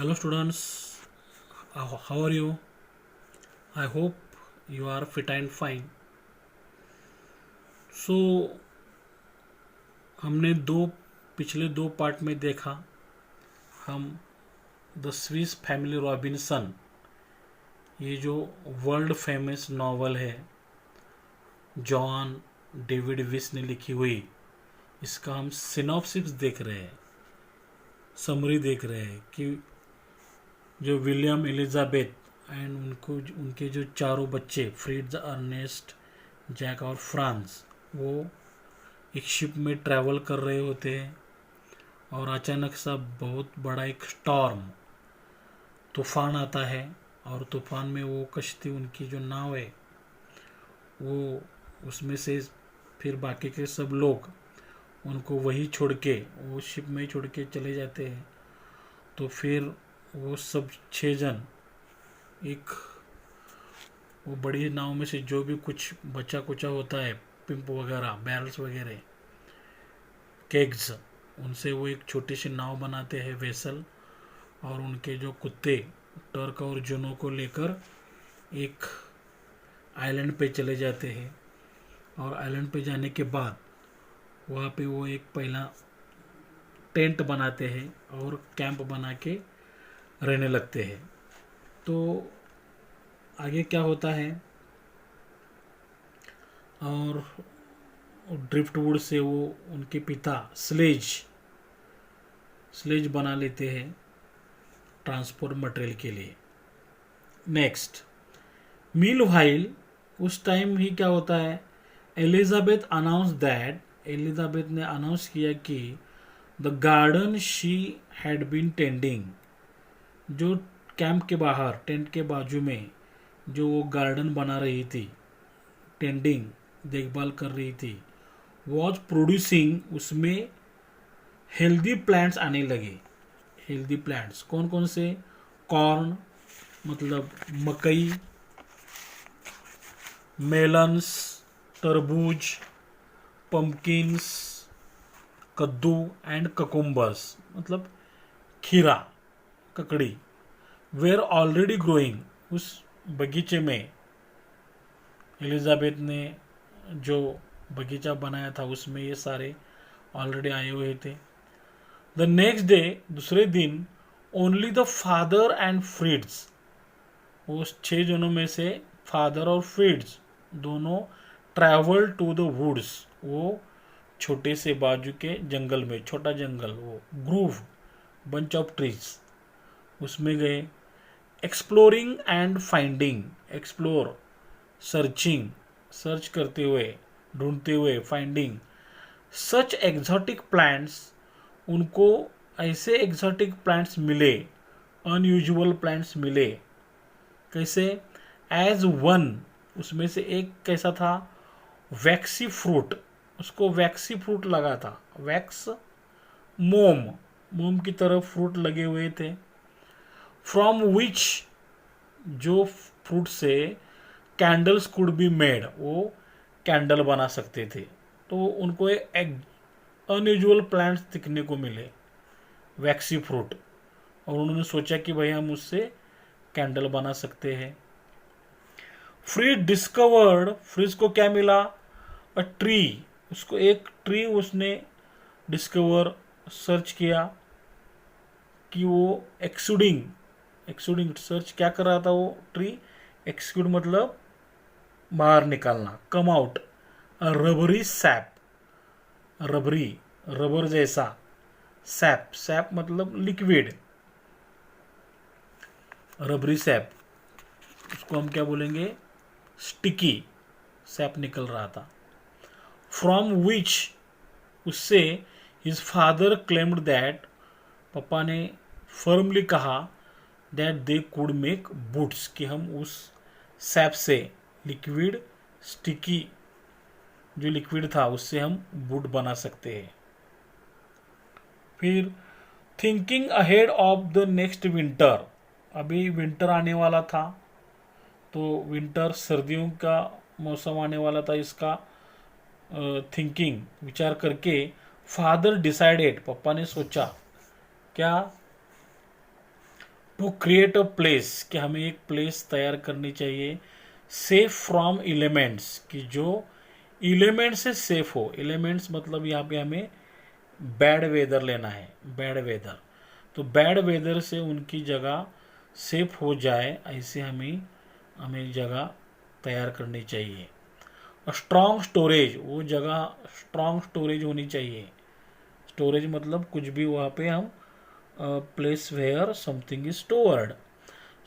Hello students, how are you? I hope you are fit and fine. So हमने पिछले दो part में देखा हम द स्विस फैमिली रॉबिन्सन, ये जो वर्ल्ड फेमस नॉवल है जॉन डेविड विस ने लिखी हुई, इसका हम सिनॉप्सिस देख रहे हैं, समरी देख रहे हैं कि जो विलियम एलिजाबेथ एंड उनके जो चारों बच्चे फ्रिट्ज, अर्नेस्ट, जैक और फ्रांस, वो एक शिप में ट्रैवल कर रहे होते हैं और अचानक सा बहुत बड़ा एक स्टॉर्म, तूफान आता है और तूफान में वो कश्ती, उनकी जो नाव है, वो उसमें से फिर बाकी के सब लोग उनको वही छोड़ के, वो शिप में ही छोड़ के चले जाते हैं। तो फिर वो सब 6 जन एक वो बड़ी नाव में से जो भी कुछ बचा कुचा होता है, पिंप वगैरह, बैरल्स वगैरह, केग्स, उनसे वो एक छोटी सी नाव बनाते हैं, वेसल, और उनके जो कुत्ते टर्क और जुनो को लेकर एक आइलैंड पे चले जाते हैं। और आइलैंड पे जाने के बाद वहाँ पे वो एक पहला टेंट बनाते हैं और कैंप बना के रहने लगते हैं। तो आगे क्या होता है, और ड्रिफ्टवुड से वो उनके पिता स्लेज बना लेते हैं ट्रांसपोर्ट मटेरियल के लिए। नेक्स्ट, मीनवाइल उस टाइम ही क्या होता है, एलिजाबेथ ने अनाउंस किया कि the garden she had been tending, जो कैंप के बाहर टेंट के बाजू में जो वो गार्डन बना रही थी, टेंडिंग, देखभाल कर रही थी, वॉज प्रोड्यूसिंग, उसमें हेल्दी प्लांट्स आने लगे। हेल्दी प्लांट्स कौन कौन से, कॉर्न मतलब मकई, मेलन्स तरबूज, पम्पकिन्स कद्दू एंड ककुम्बर्स मतलब खीरा, ककड़ी, वेयर ऑलरेडी ग्रोइंग, उस बगीचे में एलिजाबेथ ने जो बगीचा बनाया था उसमें ये सारे ऑलरेडी आए हुए थे। द नेक्स्ट डे, दूसरे दिन, ओनली द फादर एंड फ्रिट्स, उस 6 जनों में से फादर और फ्रिट्स दोनों ट्रैवल टू द वुड्स, वो छोटे से बाजू के जंगल में, छोटा जंगल, वो ग्रूव, बंच ऑफ ट्रीज, उसमें गए। Exploring and finding, explore searching, search करते हुए, ढूंढते हुए, फाइंडिंग सच एग्जॉटिक प्लांट्स, उनको ऐसे एग्जॉटिक प्लांट्स मिले, अनयूजुअल प्लांट्स मिले। कैसे, एज वन, उसमें से एक कैसा था, वैक्सी फ्रूट, उसको वैक्सी फ्रूट लगा था, वैक्स, मोम की तरफ फ्रूट लगे हुए थे। फ्रॉम विच, जो फ्रूट से कैंडल्स कुड बी मेड, वो कैंडल बना सकते थे। तो उनको एक अनयूजुअल प्लांट्स दिखने को मिले, वैक्सी फ्रूट, और उन्होंने सोचा कि भाई हम उससे कैंडल बना सकते हैं। फ्रिज को क्या मिला, अ ट्री, उसको एक ट्री उसने डिस्कवर, सर्च किया कि वो एक्सुडिंग सर्च क्या कर रहा था, वो ट्री एक्सक्यूड मतलब बाहर निकालना, कम आउट, रबरी सैप, रबर जैसा, सैप मतलब लिक्विड, रबरी सैप, उसको हम क्या बोलेंगे, स्टिकी सैप निकल रहा था। फ्रॉम विच, उससे हिज फादर क्लेम्ड दैट, पापा ने फर्मली कहा, that they could make boots, कि हम उस सैप से, लिक्विड स्टिकी जो लिक्विड था उससे हम बूट बना सकते हैं। फिर thinking ahead of the next winter, अभी विंटर आने वाला था, तो विंटर सर्दियों का मौसम आने वाला था, इसका थिंकिंग विचार करके फादर डिसाइडेड, पापा ने सोचा क्या, टू क्रिएट अ प्लेस, कि हमें एक प्लेस तैयार करनी चाहिए सेफ फ्रॉम एलिमेंट्स, कि जो एलिमेंट से सेफ हो। एलिमेंट्स मतलब यहाँ पे हमें बैड वेदर लेना है, बैड वेदर। तो बैड वेदर से उनकी जगह सेफ हो जाए, ऐसे हमें हमें जगह तैयार करनी चाहिए। स्ट्रॉन्ग स्टोरेज, वो जगह स्ट्रॉन्ग स्टोरेज होनी चाहिए। स्टोरेज मतलब कुछ भी वहाँ पे हम place where something is stored.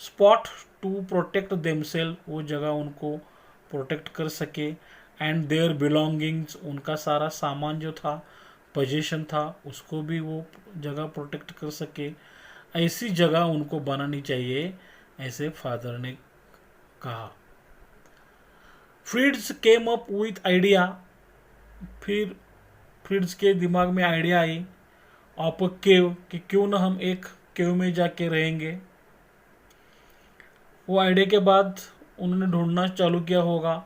Spot to protect themselves, वो जगह उनको प्रोटेक्ट कर सके। एंड देयर बिलोंगिंग्स, उनका सारा सामान जो था, पोजीशन था, उसको भी वो जगह प्रोटेक्ट कर सके। ऐसी जगह उनको बनानी चाहिए, ऐसे फादर ने कहा। Fritz came up with idea, फिर फ्रिट्ज के दिमाग में आइडिया आई ऑफ अ केव, कि क्यों ना हम एक केव में जाके रहेंगे। वो आइडिया के बाद उन्होंने ढूंढना चालू किया होगा।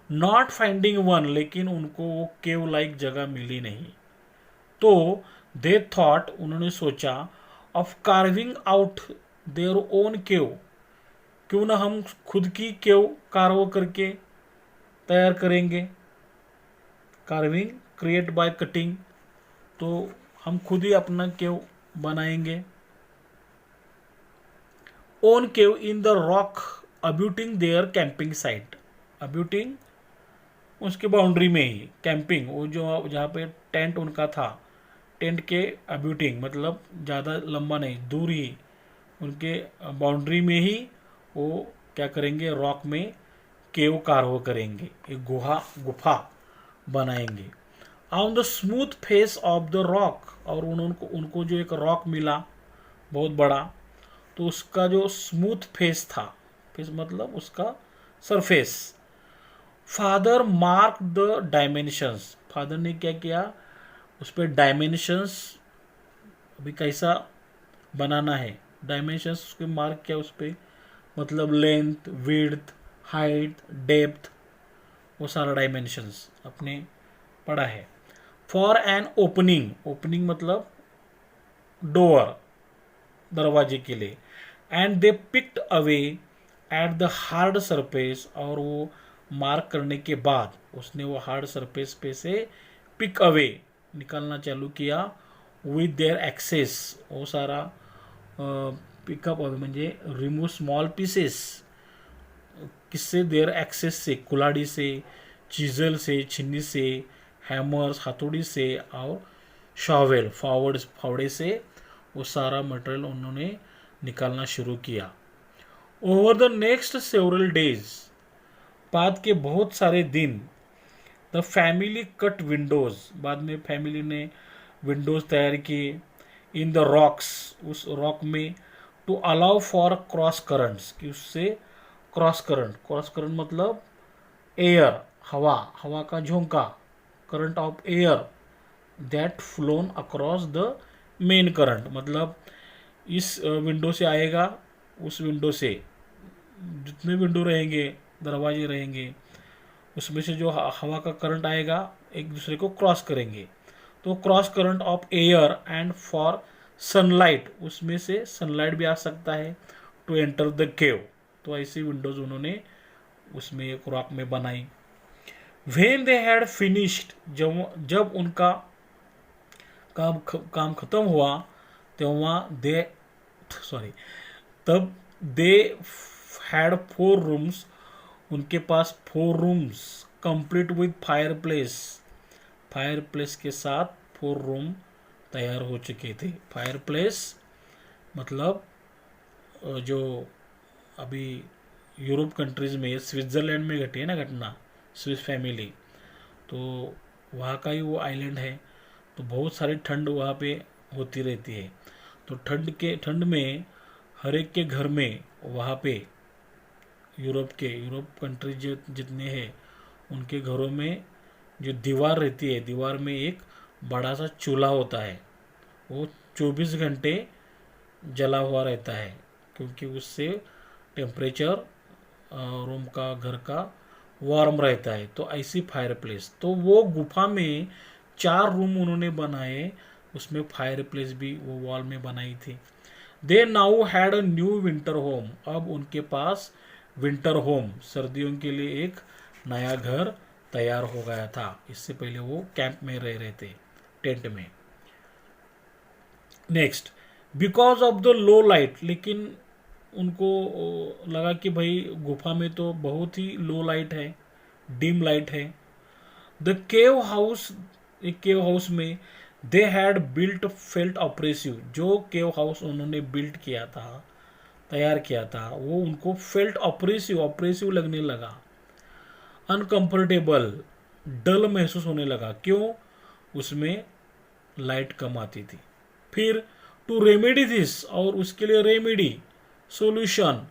नॉट फाइंडिंग वन, लेकिन उनको वो केव लाइक जगह मिली नहीं। तो दे थॉट, उन्होंने सोचा, of carving out their own cave, क्यों ना हम खुद की केव कार्व करके तैयार करेंगे। कार्विंग क्रिएट बाय कटिंग, तो हम खुद ही अपना केव बनाएंगे। Own cave in the rock abutting their camping site, abutting उसके बाउंड्री में ही, कैंपिंग वो जो जहाँ पे टेंट उनका था, टेंट के अब्यूटिंग मतलब ज़्यादा लंबा नहीं, दूर ही उनके बाउंड्री में ही वो क्या करेंगे, रॉक में केव कार्व करेंगे, एक गुफा बनाएंगे। On the smooth face of the rock, और उनको जो एक रॉक मिला बहुत बड़ा, तो उसका जो स्मूथ फेस था, फेस मतलब उसका surface. Father marked the dimensions, father ने क्या किया, उस पर डायमेंशंस अभी कैसा बनाना है, डायमेंशंस उसके मार्क किया उस पर, मतलब लेंथ, विड्थ, हाइट, डेप्थ, वो सारा डायमेंशंस अपने पढ़ा है। फॉर एन ओपनिंग, ओपनिंग मतलब डोर, दरवाजे के लिए। And they picked away at the hard surface, और वो मार्क करने के बाद उसने वो हार्ड सरफेस पे से पिक अवे निकालना चालू किया। विथ देयर एक्सेस, वो सारा पिकअप अवे म्हणजे रिमूव स्मॉल पीसेस, किससे, देयर एक्सेस से, कुल्हाड़ी से, चीजल से, छिन्नी से, हैमर्स हथौड़ी से, और शॉवेल फावड़े से वो सारा मटेरियल उन्होंने निकालना शुरू किया। Over the next several days, बाद के बहुत सारे दिन, द फैमिली कट विंडोज, बाद में फैमिली ने विंडोज तैयार किए। इन द रॉक्स, उस रॉक में, to allow for cross currents, कि उससे क्रॉस करंट मतलब एयर, हवा का झोंका, current of air that flown across the main current, मतलब इस विंडो से आएगा, उस विंडो से जितने विंडो रहेंगे, दरवाजे रहेंगे, उसमें से जो हवा का करंट आएगा एक दूसरे को क्रॉस करेंगे। तो cross current of air and for sunlight, उसमें से सनलाइट भी आ सकता है, टू एंटर द केव। तो ऐसी विंडोज उन्होंने उसमें एक रॉक में बनाई। व्हेन दे हैड फिनिश्ड, जब उनका काम खत्म हुआ, तेव्हा तब दे हैड 4 रूम्स, उनके पास 4 rooms complete with fire place के साथ 4 रूम तैयार हो चुके थे। फायर प्लेस मतलब जो अभी यूरोप कंट्रीज़ में, स्विट्ज़रलैंड में घटी है ना घटना, स्विस फैमिली, तो वहाँ का ही वो आइलैंड है, तो बहुत सारी ठंड वहाँ पे होती रहती है। तो ठंड में हर एक के घर में वहाँ पे यूरोप कंट्री जो जितने हैं उनके घरों में जो दीवार रहती है, दीवार में एक बड़ा सा चूल्हा होता है, वो 24 घंटे जला हुआ रहता है, क्योंकि उससे टेम्परेचर रूम का, घर का वार्म रहता है। तो ऐसी फायर प्लेस, तो वो गुफा में 4 रूम उन्होंने बनाए, उसमें फायर प्लेस भी वो वॉल में बनाई थी। They now had a new winter home, अब उनके पास विंटर होम सर्दियों के लिए एक नया घर तैयार हो गया था। इससे पहले वो कैंप में रह रहे थे, टेंट में। Next, because of the low light, लेकिन उनको लगा कि भाई गुफा में तो बहुत ही लो लाइट है, डिम लाइट है। द केव हाउस, एक केव हाउस में दे हैड बिल्ट फेल्ट ऑपरेसिव, जो केव हाउस उन्होंने बिल्ट किया था, तैयार किया था, वो उनको फेल्ट ऑपरेसिव, ऑपरेसिव लगने लगा, अनकंफर्टेबल, डल महसूस होने लगा। क्यों? उसमें लाइट कम आती थी। फिर टू रेमेडी दिस, और उसके लिए रेमेडी, सॉल्यूशन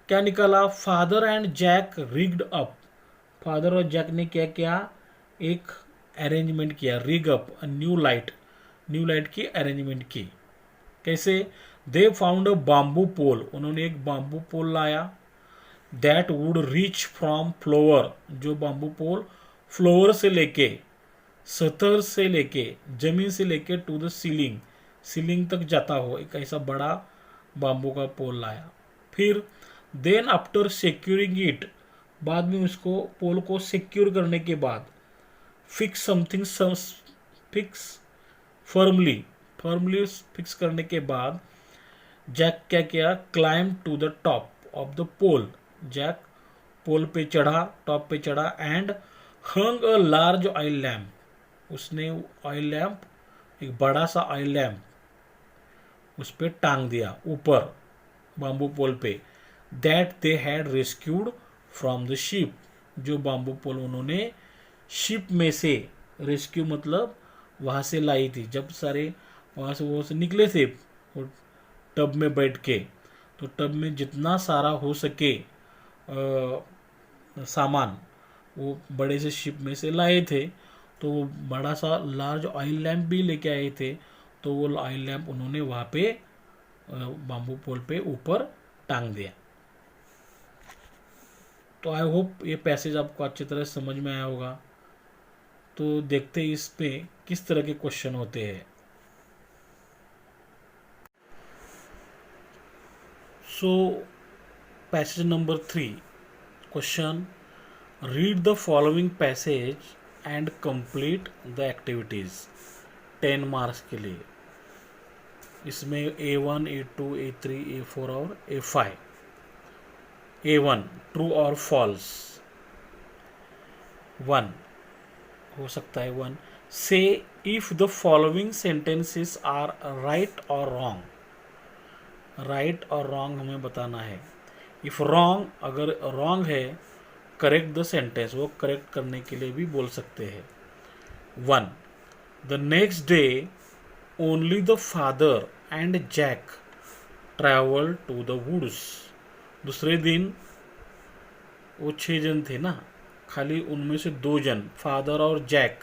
क्या निकाला? Father and Jack rigged up, father और जैक ने क्या किया? एक अरेंजमेंट किया, rig up a new light, new light की अरेंजमेंट की। कैसे? दे फाउंड अ बाम्बू पोल, उन्होंने एक बाम्बू पोल लाया, that would reach from flower, जो बाम्बू पोल फ्लोवर से लेके, सतह से लेके, जमीन से लेके टू द सीलिंग, सीलिंग तक जाता हो, एक ऐसा बड़ा बाम्बू का पोल लाया। फिर देन आफ्टर सिक्योरिंग इट, बाद में उसको पोल को सिक्योर करने के बाद, fix something fix firmly, firmly fix करने के बाद जैक क्या किया? Climb to the top of the pole, Jack pole पे चढ़ा, टॉप पे चढ़ा, and hung a large oil lamp, उसने ऑयल लैम्प, एक बड़ा सा ऑयल लैम्प उस पर टांग दिया ऊपर बाम्बू पोल पे, that they had rescued from the ship, जो बाम्बू पोल उन्होंने शिप में से, रेस्क्यू मतलब वहाँ से लाई थी, जब सारे वहाँ से वो से निकले थे वो टब में बैठ के, तो टब में जितना सारा हो सके सामान वो बड़े से शिप में से लाए थे, तो वो बड़ा सा लार्ज ऑयल लैम्प भी लेके आए थे, तो वो ऑयल लैम्प उन्होंने वहाँ पे बाम्बू पोल पे ऊपर टांग दिया। तो आई होप ये पैसेज आपको अच्छी तरह समझ में आया होगा। तो देखते हैं इस पे किस तरह के क्वेश्चन होते हैं। So passage number 3, question, read the following passage and complete the activities, 10 marks के लिए। इसमें A1, A2, A3, A4 और A5। A1, ट्रू और फॉल्स। 1 हो सकता है 1, से if the following sentences are right और रॉन्ग, राइट और रॉन्ग हमें बताना है। इफ रॉन्ग, अगर रॉन्ग है, करेक्ट द सेंटेंस, वो करेक्ट करने के लिए भी बोल सकते हैं। 1, the next day only the father and Jack travel to the woods, दूसरे दिन वो 6 जन थे ना, खाली उनमें से 2 जन, फादर और जैक,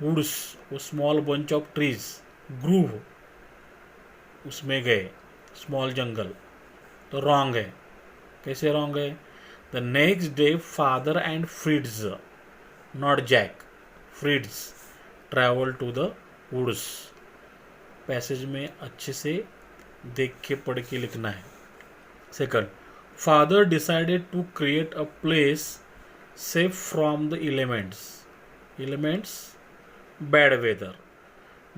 वुड्स वो small bunch of trees, groove उसमें गए, स्मॉल जंगल, तो रॉन्ग है। कैसे रॉन्ग है? The next day father and friends, not Jack, friends travel to the woods. Passage में अच्छे से देख के पढ़ के लिखना है। Second, father decided to create a place safe from the elements, elements bad weather,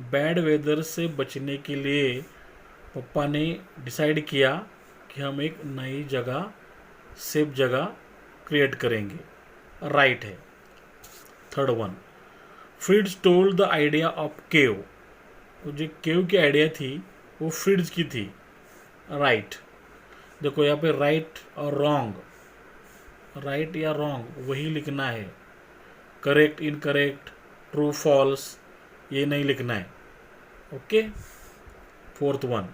bad weather से बचने के लिए पापा ने डिसाइड किया कि हम एक नई जगह, सेफ जगह क्रिएट करेंगे, राइट है। Third one, friends told the idea of cave, वो जो केव की आइडिया थी वो फ्रिड्स की थी, राइट। देखो यहाँ पे राइट और रॉन्ग, राइट या रॉन्ग वही लिखना है, करेक्ट इनकरेक्ट ट्रू फॉल्स ये नहीं लिखना है, okay. Fourth one,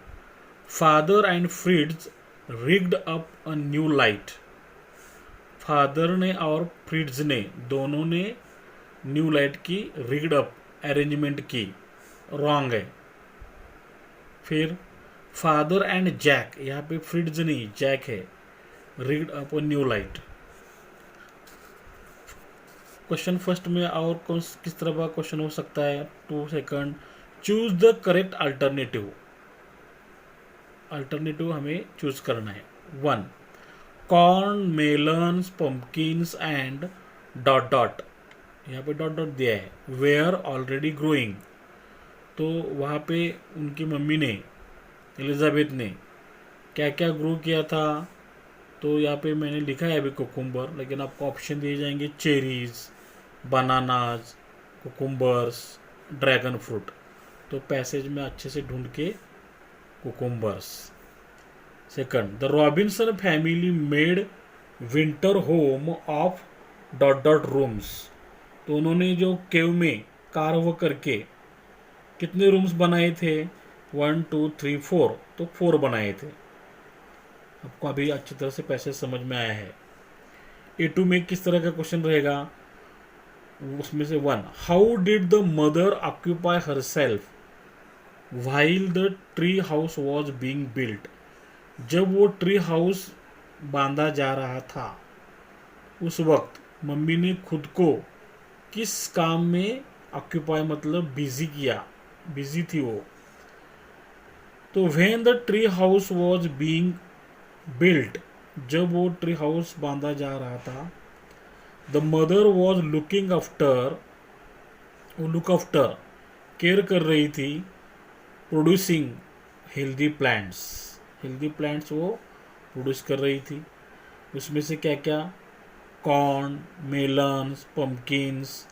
father and फ्रिड्स rigged up a new light, father ने और फ्रिड्स ने दोनों ने न्यू लाइट की रिग्ड अप अरेंजमेंट की, रॉन्ग है। फिर फादर एंड जैक, यहाँ पे फ्रिड्स नहीं जैक है, rigged up a new light. Question first में और कौन किस तरह का क्वेश्चन हो सकता है? 2 second, choose the correct alternative, alternative हमें चूज करना है। 1 corn, melons, pumpkins and dot dot, यहाँ पे डॉट डॉट दिया है, वेयर ऑलरेडी ग्रोइंग। तो वहाँ पे उनकी मम्मी ने, एलिजाबेथ ने क्या क्या ग्रो किया था, तो यहाँ पे मैंने लिखा है अभी कुकुम्बर, लेकिन आपको ऑप्शन दिए जाएंगे cherries, bananas, cucumbers, dragon fruit. तो पैसेज में अच्छे से ढूंढ के cucumbers. Second, the Robinson family made winter home of dot dot rooms. तो उन्होंने जो केव में कार्व करके कितने रूम्स बनाए थे, 1 2 3 4, तो 4 बनाए थे। आपको अभी अच्छी तरह से पैसेज समझ में आया है। A2 में किस तरह का क्वेश्चन रहेगा, उसमें से 1 how did the mother occupy her self while the tree house was being built. जब वो ट्री हाउस बांधा जा रहा था उस वक्त मम्मी ने खुद को किस काम में ऑक्यूपाई मतलब बिजी किया, बिजी थी वो। तो when the tree house was being built, जब वो ट्री हाउस बांधा जा रहा था, the mother was looking after, वो लुक आफ्टर केयर कर रही थी, producing healthy plants, healthy plants वो प्रोड्यूस कर रही थी। उसमें से क्या क्या, corn, melons, pumpkins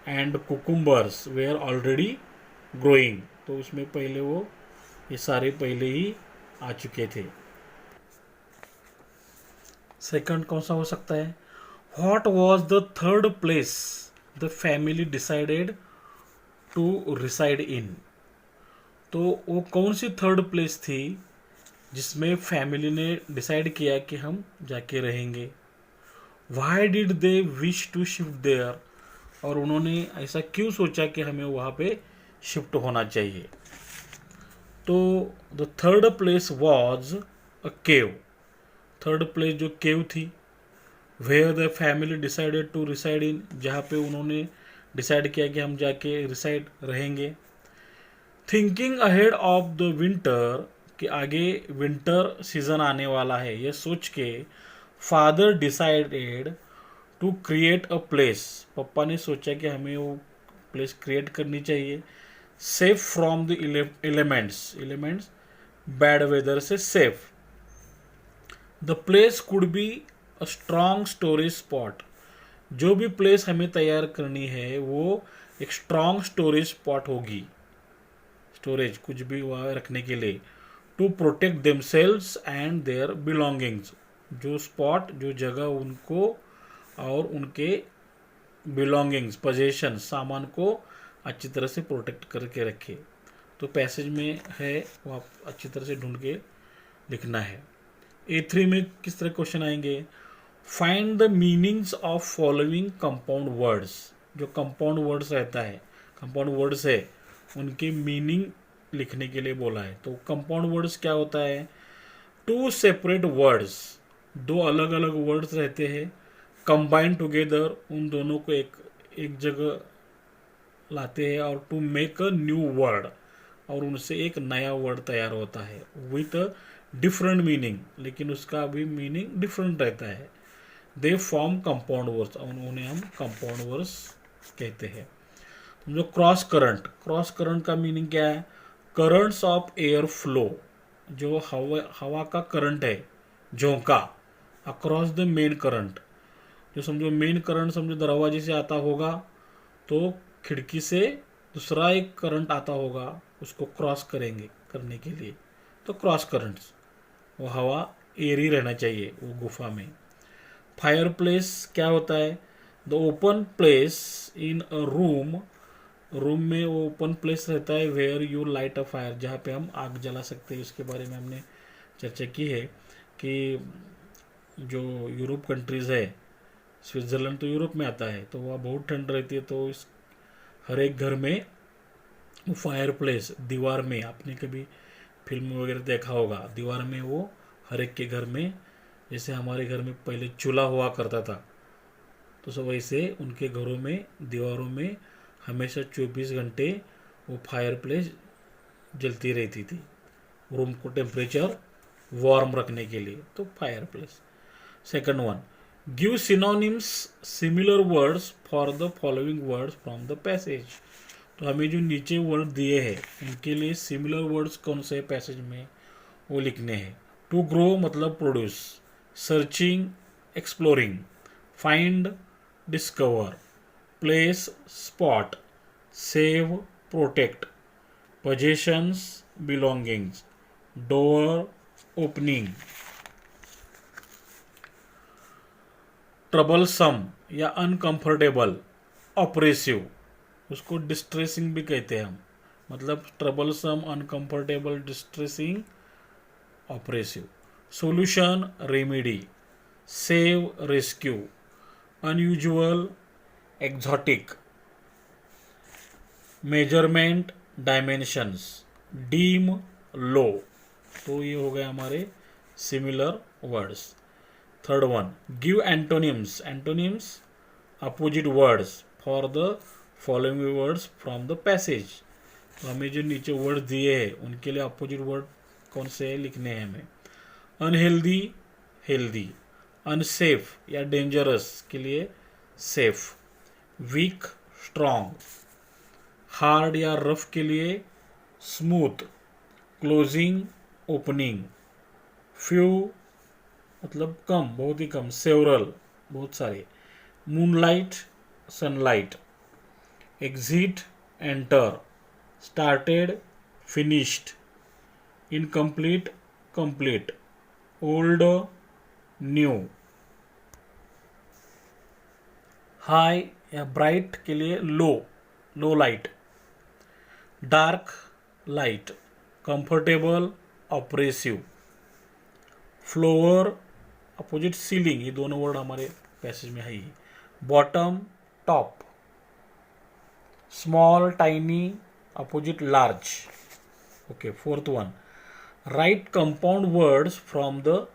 and cucumbers were already growing. तो उसमें पहले वो ये सारे पहले ही आ चुके थे। सेकंड कौन सा हो सकता है, what was the third place the family decided to reside in. तो वो कौन सी थर्ड प्लेस थी जिसमें फैमिली ने डिसाइड किया कि हम जाके रहेंगे। Why did they wish to shift there, और उन्होंने ऐसा क्यों सोचा कि हमें वहाँ पे शिफ्ट होना चाहिए। तो the third place was a cave, third place जो केव थी, where the family decided to reside in, जहाँ पे उन्होंने डिसाइड किया कि हम जाके रिसाइड रहेंगे। Thinking ahead of the winter, कि आगे विंटर सीजन आने वाला है, ये सोच के father decided to create a place, पापा ने सोचा कि हमें वो प्लेस क्रिएट करनी चाहिए, safe from the elements, elements bad weather से safe. The place could be a strong storage spot, जो भी प्लेस हमें तैयार करनी है वो एक स्ट्रॉन्ग स्टोरेज स्पॉट होगी, स्टोरेज कुछ भी वहाँ रखने के लिए। To protect themselves and their belongings, जो स्पॉट, जो जगह उनको और उनके बिलोंगिंग्स, पोजेशन, सामान को अच्छी तरह से प्रोटेक्ट करके रखे। तो पैसेज में है वो आप अच्छी तरह से ढूंढ के लिखना है। A3 में किस तरह क्वेश्चन आएंगे, find the meanings of following compound words. जो कंपाउंड वर्ड्स रहता है, कंपाउंड वर्ड्स है, उनके मीनिंग लिखने के लिए बोला है। तो कंपाउंड वर्ड्स क्या होता है, टू सेपरेट वर्ड्स, दो अलग अलग वर्ड्स रहते हैं, कंबाइन टुगेदर, उन दोनों को एक जगह लाते हैं, और to make a new word, और उनसे एक नया वर्ड तैयार होता है, विथ डिफरेंट मीनिंग, लेकिन उसका भी मीनिंग डिफरेंट रहता है। दे फॉर्म कंपाउंड वर्ड्स, उन्हें हम कंपाउंड वर्ड्स कहते हैं। जो क्रॉस करंट, क्रॉस करंट का मीनिंग क्या है, करंट्स ऑफ एयर फ्लो, जो हवा का करंट है, झोंका, अक्रॉस द मेन करंट। जो समझो मेन करंट समझो दरवाजे से आता होगा, तो खिड़की से दूसरा एक करंट आता होगा, उसको क्रॉस करेंगे करने के लिए, तो क्रॉस करंट्स। वो हवा एयर ही रहना चाहिए वो गुफा में। फायर प्लेस क्या होता है, the open place in a room, room में वो ओपन प्लेस रहता है, where you light a fire, जहाँ पे हम आग जला सकते हैं। उसके बारे में हमने चर्चा की है कि जो यूरोप कंट्रीज़ है, स्विट्ज़रलैंड तो यूरोप में आता है, तो वहाँ बहुत ठंड रहती है, तो इस हर एक घर में वो फायर प्लेस, दीवार में, आपने कभी फिल्म वगैरह देखा होगा, दीवार में वो हर एक के घर में, जैसे हमारे घर में पहले चूल्हा हुआ करता था, तो सब वैसे उनके घरों में दीवारों में हमेशा 24 घंटे वो फायर प्लेस जलती रहती थी। रूम को टेम्परेचर वार्म रखने के लिए, तो fire place. Second one, give synonyms similar words for the following words from the passage. तो हमें जो नीचे वर्ड दिए हैं उनके लिए सिमिलर वर्ड्स कौन से पैसेज में वो लिखने हैं। टू ग्रो मतलब produce, searching exploring, find discover, place spot, save protect, possessions belongings, door opening। Troublesome या अनकंफर्टेबल, ऑपरेसिव, उसको डिस्ट्रेसिंग भी कहते हैं हम, मतलब troublesome, uncomfortable, distressing, oppressive. Solution remedy, save rescue, unusual exotic, measurement dimensions, deem लो। तो ये हो गए हमारे similar words. Third one, give antonyms, antonyms opposite words for the following words from the passage. तो हमें जो नीचे वर्ड दिए हैं उनके लिए अपोजिट वर्ड कौन से लिखने हैं हमें। अनहेल्दी हेल्दी, अनसेफ या डेंजरस के लिए सेफ, वीक स्ट्रॉन्ग, हार्ड या रफ के लिए स्मूथ, क्लोजिंग ओपनिंग, फ्यू मतलब कम, बहुत ही कम, सेवरल बहुत सारे, moonlight sunlight, exit enter, started finished, incomplete complete, old new. High या ब्राइट के लिए low, low light, dark light, comfortable oppressive, floor opposite ceiling, ये दोनों वर्ड हमारे पैसेज में है ही। Bottom top, small tiny opposite large. Okay, fourth one, write compound words from the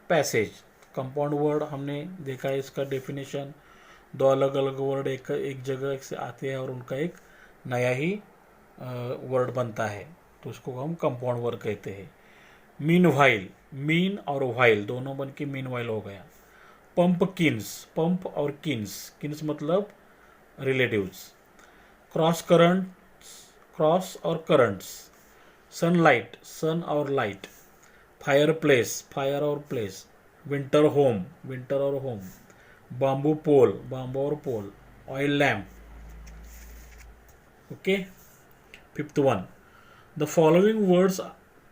passage. Compound word हमने देखा है, इसका डेफिनेशन, दो अलग अलग वर्ड एक जगह से आते हैं और उनका एक नया ही वर्ड बनता है, तो उसको हम कंपाउंड वर्ड कहते हैं। मीन वाइल, मीन और वाइल दोनों बन के मीन वाइल हो गया। पंपकिन्स, पंप और किन्स, किन्स मतलब रिलेटिव्स। क्रॉस करंट, क्रॉस और करंट्स। सनलाइट, सन और लाइट। फायर प्लेस, फायर और प्लेस। विंटर होम, विंटर और होम। बाम्बू पोल, बाम्बू और pole. Oil lamp. Okay, fifth one, the following words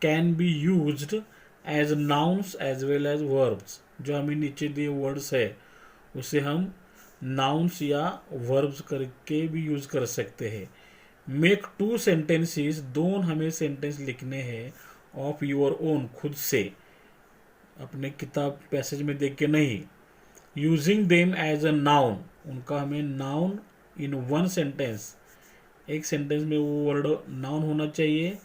can be used as nouns as well as verbs. जो हमें नीचे दिए words है उसे हम नाउन्स या वर्ब्स करके भी यूज कर सकते हैं। मेक टू सेंटेंसेस, दोनों हमें सेंटेंस लिखने हैं ऑफ योर ओन, खुद से, अपने किताब पैसेज में देख के नहीं। Using them as a noun, उनका हमें नाउन इन वन सेंटेंस, एक सेंटेंस में वो वर्ड नाउन होना चाहिए,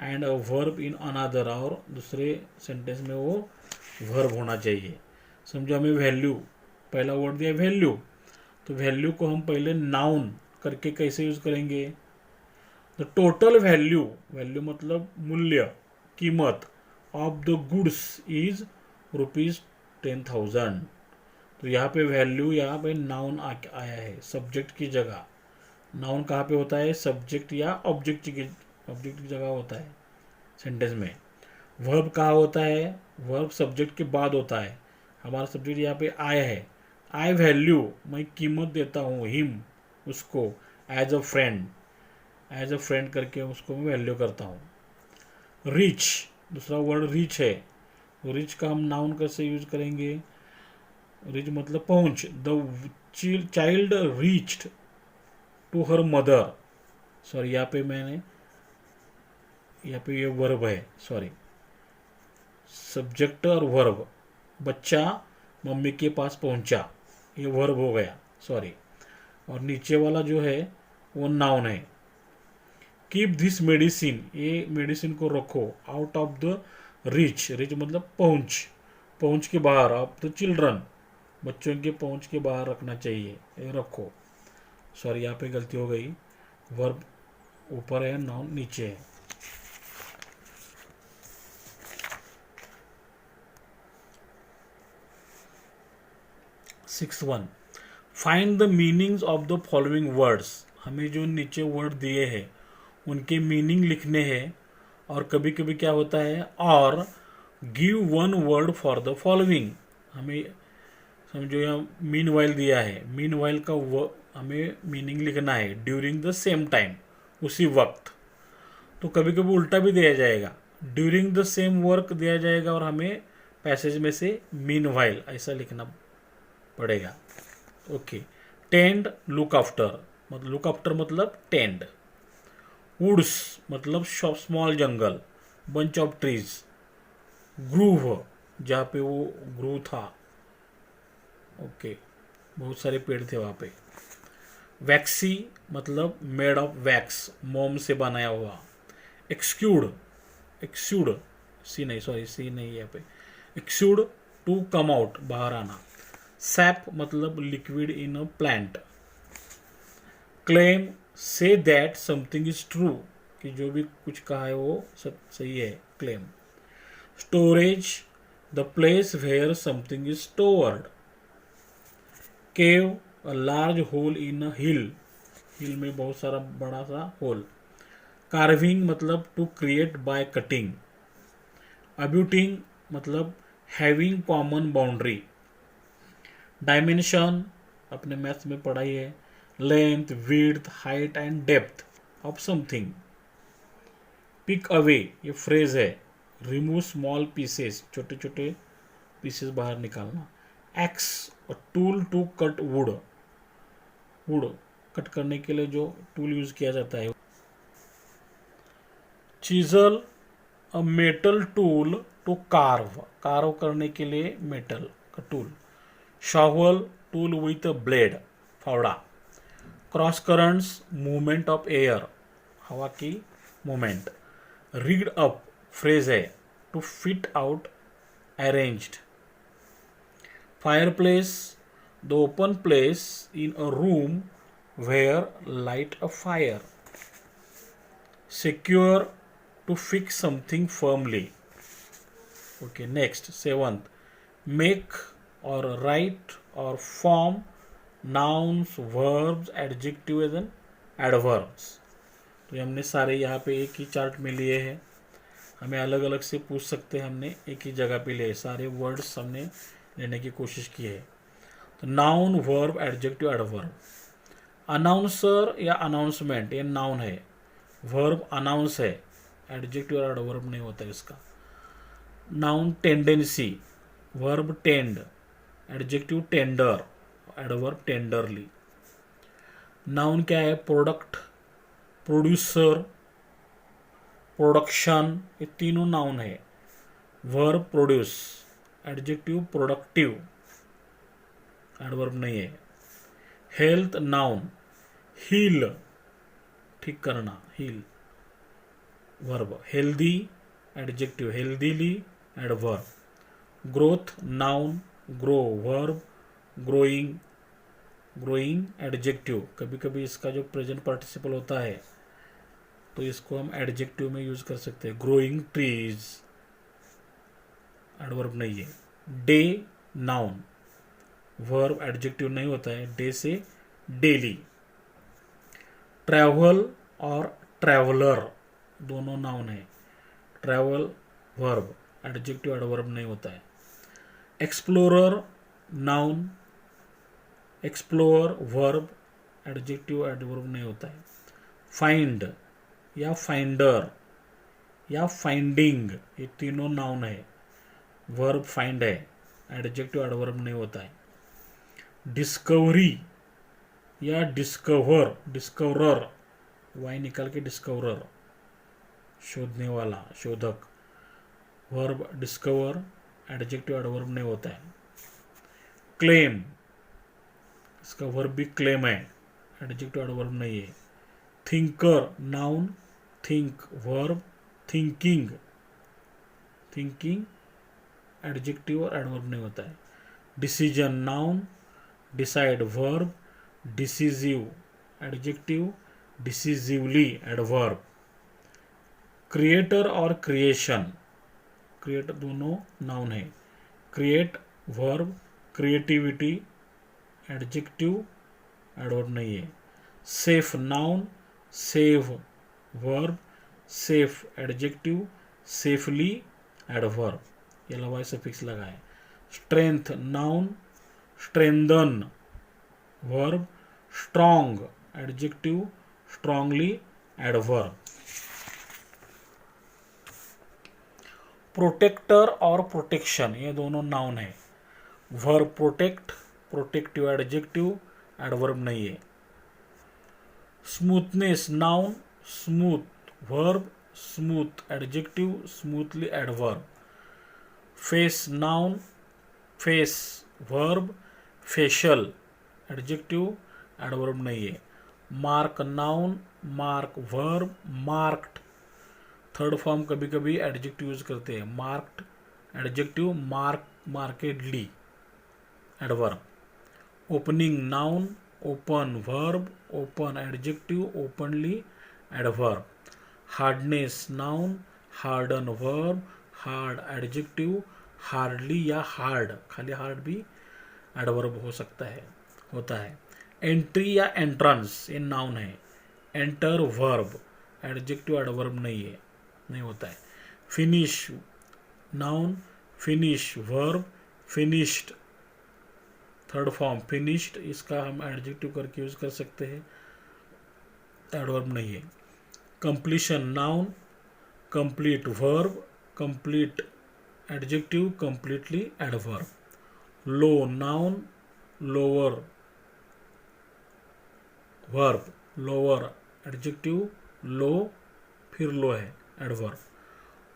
and a verb in another, और दूसरे सेंटेंस में वो वर्ब होना चाहिए। समझो हमें वैल्यू, पहला वर्ड दिया वैल्यू, तो वैल्यू को हम पहले नाउन करके कैसे यूज करेंगे। द टोटल वैल्यू, वैल्यू मतलब मूल्य, कीमत, ऑफ द गुड्स इज ₹10,000। तो यहाँ पे वैल्यू, यहाँ पे नाउन आया है सब्जेक्ट की जगह। नाउन कहाँ पे होता है, सब्जेक्ट या ऑब्जेक्ट की जगह होता है सेंटेंस में। वर्ब कहाँ होता है, वर्ब सब्जेक्ट के बाद होता है। हमारा सब्जेक्ट यहाँ पे आई है, आई वैल्यू, मैं कीमत देता हूँ, हिम उसको, as a friend, as a friend करके उसको मैं वैल्यू करता हूँ। रिच, दूसरा वर्ड रिच है, तो रिच का हम नाउन कैसे यूज करेंगे। रिच मतलब पहुँच, the child reached to her mother. Sorry, यहाँ पे ये वर्ब है, सॉरी, सब्जेक्ट और वर्ब। बच्चा मम्मी के पास पहुंचा, ये वर्ब हो गया, सॉरी। और नीचे वाला जो है वो नाउन है। कीप दिस मेडिसिन, ये मेडिसिन को रखो out of the rich, rich मतलब पहुंच, पहुंच के बाहर, ऑफ द चिल्ड्रन, बच्चों के पहुंच के बाहर रखना चाहिए, ये रखो। सॉरी, यहाँ पे गलती हो गई, वर्ब ऊपर है, नाउन नीचे है। 6.1 find the meanings of the following words. हमें जो नीचे वर्ड दिए हैं उनके मीनिंग लिखने हैं, और कभी कभी क्या होता है और give one word for the following. हमें समझो यहाँ मीन वाइल दिया है, मीन वाइल का हमें मीनिंग लिखना है ड्यूरिंग द सेम टाइम, उसी वक्त। तो कभी कभी उल्टा भी दिया जाएगा, ड्यूरिंग द सेम वर्क दिया जाएगा और हमें पैसेज में से मीन वाइल ऐसा लिखना पड़ेगा। ओके। टेंड लुक आफ्टर, मतलब लुक आफ्टर मतलब टेंड। वुड्स मतलब small jungle, bunch of trees. Groove जहाँ पे वो ग्रूव था, ओके, बहुत सारे पेड़ थे वहाँ पे। वैक्सी मतलब मेड ऑफ वैक्स, मोम से बनाया हुआ। एक्सक्यूड, एक्सक्यूड सी नहीं, सॉरी सी नहीं यहाँ पे, एक्सक्यूड टू कम आउट, बाहर आना। सैप मतलब liquid in a plant. Claim say that something is true, कि जो भी कुछ कहा है वो सब सही है, claim. Storage the place where something is stored. Cave a large hole in a hill, hill में बहुत सारा बड़ा सा होल। कार्विंग मतलब to create by cutting. Abutting मतलब हैविंग कॉमन बाउंड्री। डायमेंशन अपने मैथ्स में पढ़ाई है, length, width, height and depth of something. Pick away ये फ्रेज है, रिमूव स्मॉल पीसेस, छोटे छोटे पीसेस बाहर निकालना। Axe tool to cut wood, wood cut करने के लिए जो टूल यूज किया जाता है। Chisel a metal tool to carve, carve करने के लिए मेटल का tool. Shovel tool with a blade, फावड़ा। Cross currents movement of air, हवा की मूवमेंट। रिग्ड अप फ्रेज है, to fit out, arranged. Fireplace the open place in a room where light a fire. Secure to fix something firmly. Okay, next, 7th, make or write or form nouns, verbs, adjectives and adverbs. तो ये हमने सारे यहाँ पे एक ही chart में लिए हैं, हमें अलग अलग से पूछ सकते हैं, हमने एक ही जगह पे लिए, सारे वर्ड्स हमने लेने की कोशिश की है। तो noun, verb, adjective, adverb. Announcer या अनाउंसमेंट ये नाउन है, वर्ब अनाउंस है, एडजेक्टिव और एडवर्ब नहीं होता इसका। Noun tendency, verb tend, adjective tender, adverb tenderly. Noun क्या है, प्रोडक्ट, प्रोड्यूसर, प्रोडक्शन, ये तीनों नाउन है। Verb produce, adjective productive, adverb नहीं है। हेल्थ नाउन, हील ठीक करना, heal verb. Healthy adjective, healthily adverb. Growth noun, grow verb, growing, growing adjective. कभी कभी इसका जो प्रेजेंट पार्टिसिपल होता है तो इसको हम एडजेक्टिव में यूज कर सकते हैं। ग्रोइंग ट्रीज, एडवर्ब नहीं है। डे नाउन, वर्ब एडजेक्टिव नहीं होता है, डे से डेली। ट्रैवल और ट्रैवलर दोनों नाउन है, ट्रैवल वर्ब, एडजेक्टिव एडवर्ब नहीं होता है। Explorer noun, explore verb, adjective adverb नहीं होता है। फाइंड या फाइंडर या फाइंडिंग ये तीनों नाउन है, वर्ब फाइंड है, एडजेक्टिव एडवर्ब नहीं होता है। डिस्कवरी या डिस्कवर, डिस्कवरर, वाई निकाल के डिस्कवरर, शोधने वाला, शोधक, वर्ब डिस्कवर, एडजेक्टिव एडवर्ब नहीं होता है। क्लेम, इसका वर्ब भी क्लेम है, एडजेक्टिव एडवर्ब नहीं है। Thinker noun, think verb, thinking, thinking adjective और एडवर्ब नहीं होता है। Decision noun, decide verb, decisive adjective, decisively adverb. Creator और क्रिएशन, क्रिएटर दोनों नाउन है, create verb, creativity adjective adverb नहीं है। Safe noun, save verb, safe adjective, safely adverb, ये लवाई सफिक्स लगा है। Strength noun, strengthen verb, strong adjective, strongly adverb. Protector और protection ये दोनों नाउन है। Verb protect, protective adjective, adverb नहीं है। Smoothness noun, smooth verb, smooth adjective, smoothly adverb. Face noun, face verb, facial adjective, adverb नहीं है। Mark noun, mark verb, marked third form कभी कभी एडजेक्टिव यूज करते हैं। Marked adjective, mark markedly adverb. Opening noun, open verb, open adjective, openly adverb. Hardness noun, harden verb, hard adjective, hardly या hard खाली hard भी adverb हो सकता है होता है। एंट्री या एंट्रेंस ये नाउन है। एंटर वर्ब एडजेक्टिव, एडवर्ब नहीं होता है। Finish noun, finish verb, finished third form finished, इसका हम एडजेक्टिव करके यूज कर सकते हैं, एडवर्ब नहीं है। Completion noun, complete verb, complete adjective, completely adverb. Low noun, lower verb, lower adjective, low फिर लो है एडवर्ब।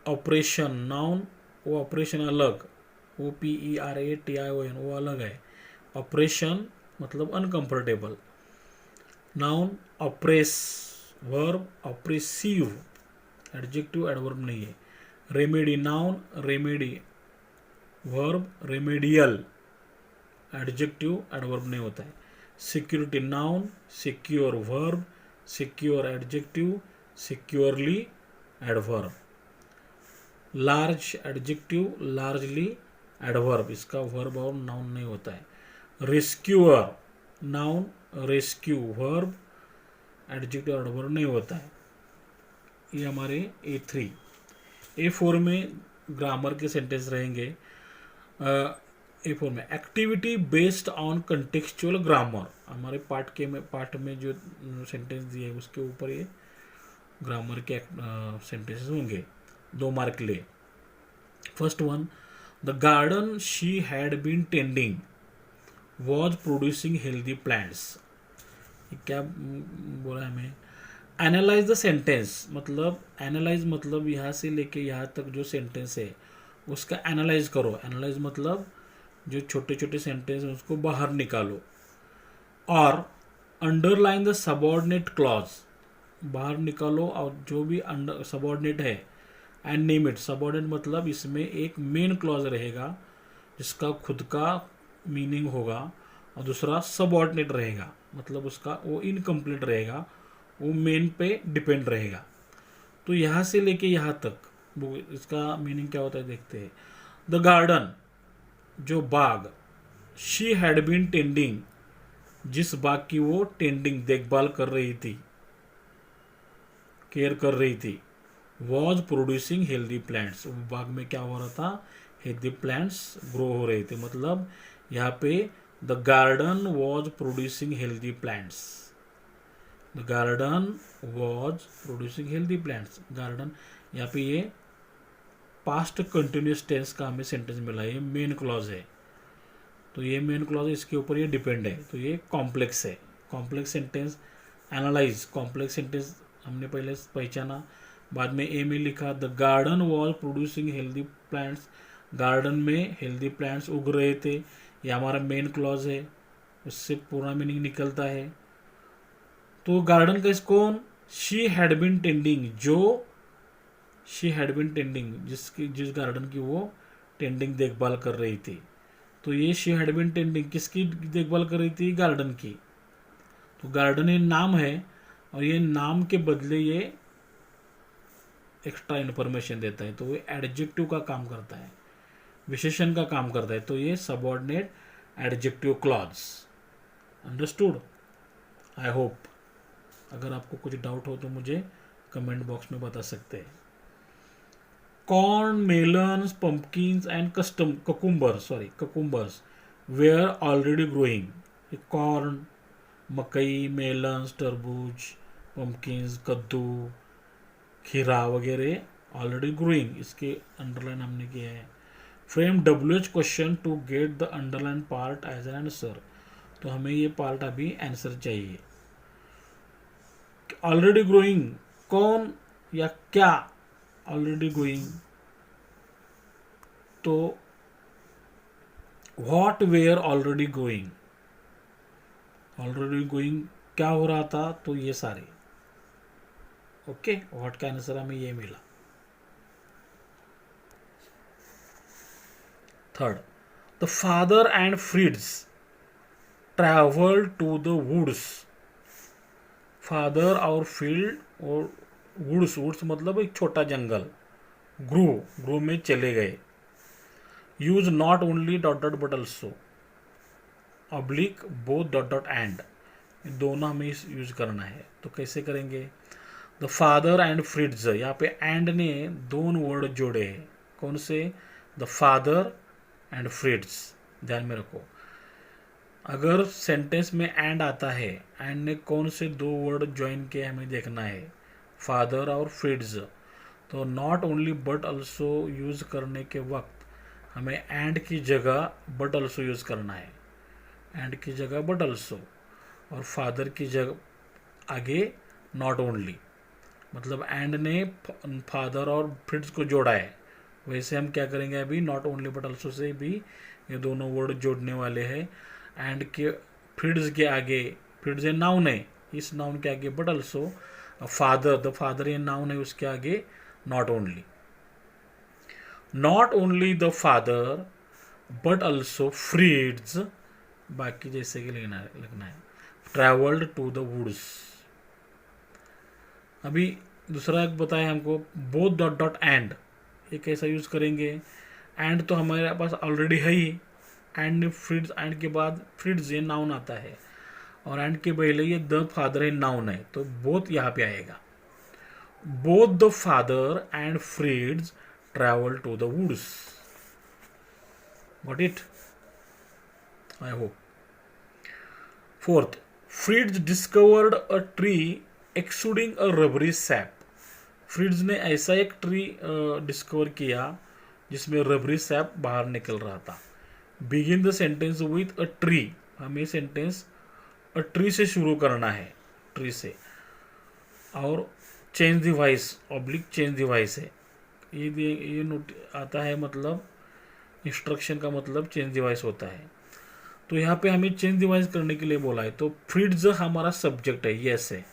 ऑपरेशन नाउन, वो ऑपरेशन अलग, OPERATION वो अलग है। ऑपरेशन मतलब अनकंफर्टेबल। Noun oppress verb, oppressive adjective, adverb नहीं है। Remedy noun, remedy verb, remedial adjective, adverb नहीं होता है। Security noun, secure verb, secure adjective, securely adverb. Large adjective, largely adverb, इसका वर्ब और नाउन नहीं होता है। Rescuer noun, rescue verb, adjective, adverb नहीं होता है। ये हमारे A3। A4 में ग्रामर के सेंटेंस रहेंगे। A4 में activity based on contextual grammar, हमारे पार्ट में जो सेंटेंस दिए उसके ऊपर ये ग्रामर के सेंटेंसेस होंगे। 2 मार्क ले। First one, the garden she had been tending was producing healthy plants. क्या बोला हमें? एनालाइज द सेंटेंस, मतलब एनालाइज मतलब यहाँ से लेके यहाँ तक जो सेंटेंस है उसका एनालाइज करो। एनालाइज मतलब जो छोटे छोटे सेंटेंस हैं उसको बाहर निकालो। और अंडरलाइन द सबऑर्डिनेट क्लॉज, बाहर निकालो और जो भी अंडर सबऑर्डिनेट है एंड नेम इट। सबऑर्डिनेट मतलब इसमें एक मेन क्लॉज रहेगा जिसका खुद का मीनिंग होगा और दूसरा सबऑर्डिनेट रहेगा, मतलब उसका वो इनकम्प्लीट रहेगा, वो मेन पे डिपेंड रहेगा। तो यहाँ से लेके यहाँ तक वो इसका मीनिंग क्या होता है देखते हैं। द गार्डन जो बाग, शी हैड बीन टेंडिंग जिस बाग की वो टेंडिंग देखभाल कर रही थी, केयर कर रही थी, वॉज प्रोड्यूसिंग हेल्दी प्लांट्स, बाग में क्या हो रहा था, हेल्दी प्लांट्स ग्रो हो रहे थे। मतलब यहाँ पे the garden was producing healthy plants, the garden was producing healthy plants. Garden यहाँ पे ये पास्ट कंटिन्यूस टेंस का हमें सेंटेंस मिला, ये मेन क्लॉज है। तो ये मेन क्लॉज इसके ऊपर ये डिपेंड है, तो ये कॉम्प्लेक्स है। Complex sentence analyse, complex sentence हमने पहले पहचाना, बाद में ए में लिखा the garden was producing healthy plants, garden में हेल्दी प्लांट्स उग रहे थे, ये हमारा मेन क्लॉज है, उससे पूरा मीनिंग निकलता है। तो गार्डन का कौन, शी हैड बीन टेंडिंग, जो शी हैड बीन टेंडिंग जिस गार्डन की वो टेंडिंग देखभाल कर रही थी। तो ये शी हैड बीन टेंडिंग किसकी देखभाल कर रही थी, गार्डन की। तो गार्डन ये नाम है और ये नाम के बदले ये एक्स्ट्रा इन्फॉर्मेशन देता है, तो वो एडजेक्टिव का काम करता है, विशेषण का काम करता है। तो ये subordinate adjective clause. Understood? I hope. अगर आपको कुछ डाउट हो तो मुझे कमेंट बॉक्स में बता सकते हैं। Corn, melons, pumpkins and cucumbers were already growing. Corn, मकई, मेलन्स, तरबूज, पंपकिन्स, कद्दू, खीरा वगैरह ऑलरेडी ग्रोइंग, इसके अंडरलाइन हमने किया है। Frame WH question to get the underline part as an answer. तो हमें ये पार्ट अभी आंसर चाहिए। ऑलरेडी ग्रोइंग, कौन या क्या ऑलरेडी ग्रोइंग? तो what were already growing, already growing क्या हो रहा था? तो ये सारे। ओके, व्हाट का आंसर हमें ये मिला। Third, the father and friends travel to the woods. Father और फील्ड और वुड्स मतलब एक छोटा जंगल, ग्रो में चले गए। Use not only dot dot but also, oblique, both dot dot and, दोनों हमें यूज करना है। तो कैसे करेंगे? द फादर एंड फ्रीड्स, यहाँ पे एंड ने दोनों वर्ड जोड़े हैं। कौन से? The father and friends. ध्यान में रखो, अगर सेंटेंस में एंड आता है, एंड ने कौन से दो वर्ड ज्वाइन किए हमें देखना है, फादर और फ्रीड्स। तो not only but also use करने के वक्त हमें एंड की जगह बट ऑल्सो यूज करना है, एंड की जगह बट ऑल्सो, और फादर की जगह आगे नॉट ओनली। मतलब एंड ने फादर और फ्रीड्स को जोड़ा है, वैसे हम क्या करेंगे अभी, not only but also say भी ये दोनों वर्ड जोड़ने वाले हैं। एंड के फ्रीड्स के आगे, फ्रीड्स ये नाउन है, इस नाउन के आगे but also, father, the father ये नाउन है, उसके आगे not only. Not only the father but also friends, बाकी जैसे कि लिखना है, ट्रैवल्ड टू द वुड्स। अभी दूसरा एक बताया हमको, बोथ डॉट डॉट एंड, ये कैसा यूज करेंगे? एंड तो हमारे पास ऑलरेडी है ही, एंड फ्रीड्स, एंड के बाद फ्रीड्स ये नाउन आता है, और एंड के पहले ये द फादर है नाउन है, तो बोथ यहाँ पे आएगा। Both the father and friends travel to the woods. Got it? I hope. Fourth, friends discovered a tree exuding a rubbery sap. Friends ने ऐसा एक ट्री डिस्कवर किया जिसमें रबरी सैप बाहर निकल रहा था। Begin the sentence with a tree, हमें सेंटेंस अ ट्री से शुरू करना है, ट्री से, और change device, oblique change device है, ये नोट आता है, मतलब इंस्ट्रक्शन का मतलब चेंज डिवाइस होता है। तो यहाँ पे हमें चेंज डिवाइस करने के लिए बोला है। तो फ्रीड्स हमारा सब्जेक्ट है, यस है,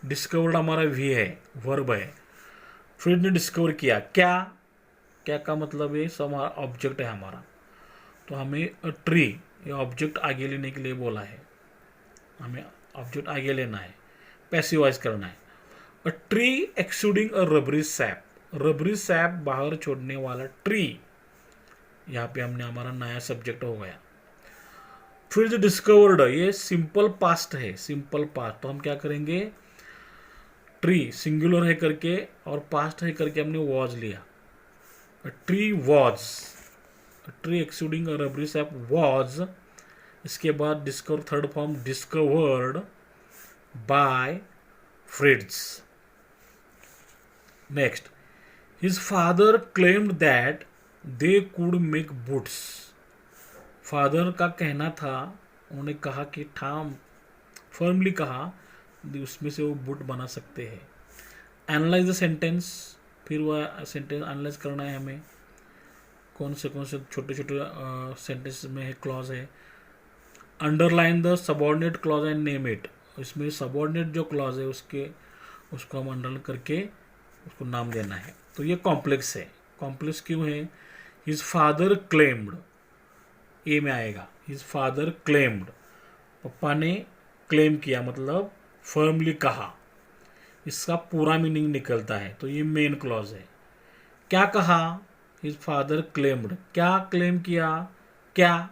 डिस्कवर्ड हमारा वी है, वर्ब है। फ्रीड ने डिस्कवर किया, क्या, क्या का मतलब है हमारा ऑब्जेक्ट है हमारा, तो हमें अ ट्री, ये ऑब्जेक्ट आगे लेने के लिए बोला है, हमें ऑब्जेक्ट आगे लेना है, पैसिवाइज करना है। A tree exuding a rubbery sap, rubbery sap बाहर छोड़ने वाला ट्री, यहाँ पे हमने हमारा नया सब्जेक्ट हो गया। फिर डिस्कवर्ड, ये सिंपल पास्ट है, सिंपल पास्ट, तो हम क्या करेंगे, ट्री सिंगुलर है करके और पास्ट है करके हमने वॉज लिया। Tree was, tree exuding a rubbery sap was, इसके बाद discover, third form discovered by friends. Next, his father claimed that they could make boots. Father का कहना था, उन्होंने कहा कि ठाम फर्मली कहा, उसमें से वो बूट बना सकते हैं। एनालाइज द सेंटेंस, फिर वह सेंटेंस एनालाइज करना है हमें, कौन से छोटे छोटे सेंटेंस में है, क्लॉज है। Underline the subordinate clause and name it, इसमें सबऑर्डिनेट जो क्लॉज है उसको हम अंडरलाइन करके उसको नाम देना है। तो ये कॉम्प्लेक्स है, कॉम्प्लेक्स क्यों है? हिज फादर क्लेम्ड, ए में आएगा, हिज फादर क्लेम्ड, पप्पा ने क्लेम किया मतलब फर्मली कहा, इसका पूरा मीनिंग निकलता है, तो ये मेन क्लॉज है। क्या कहा? हिज फादर क्लेम्ड, क्या क्लेम किया, क्या,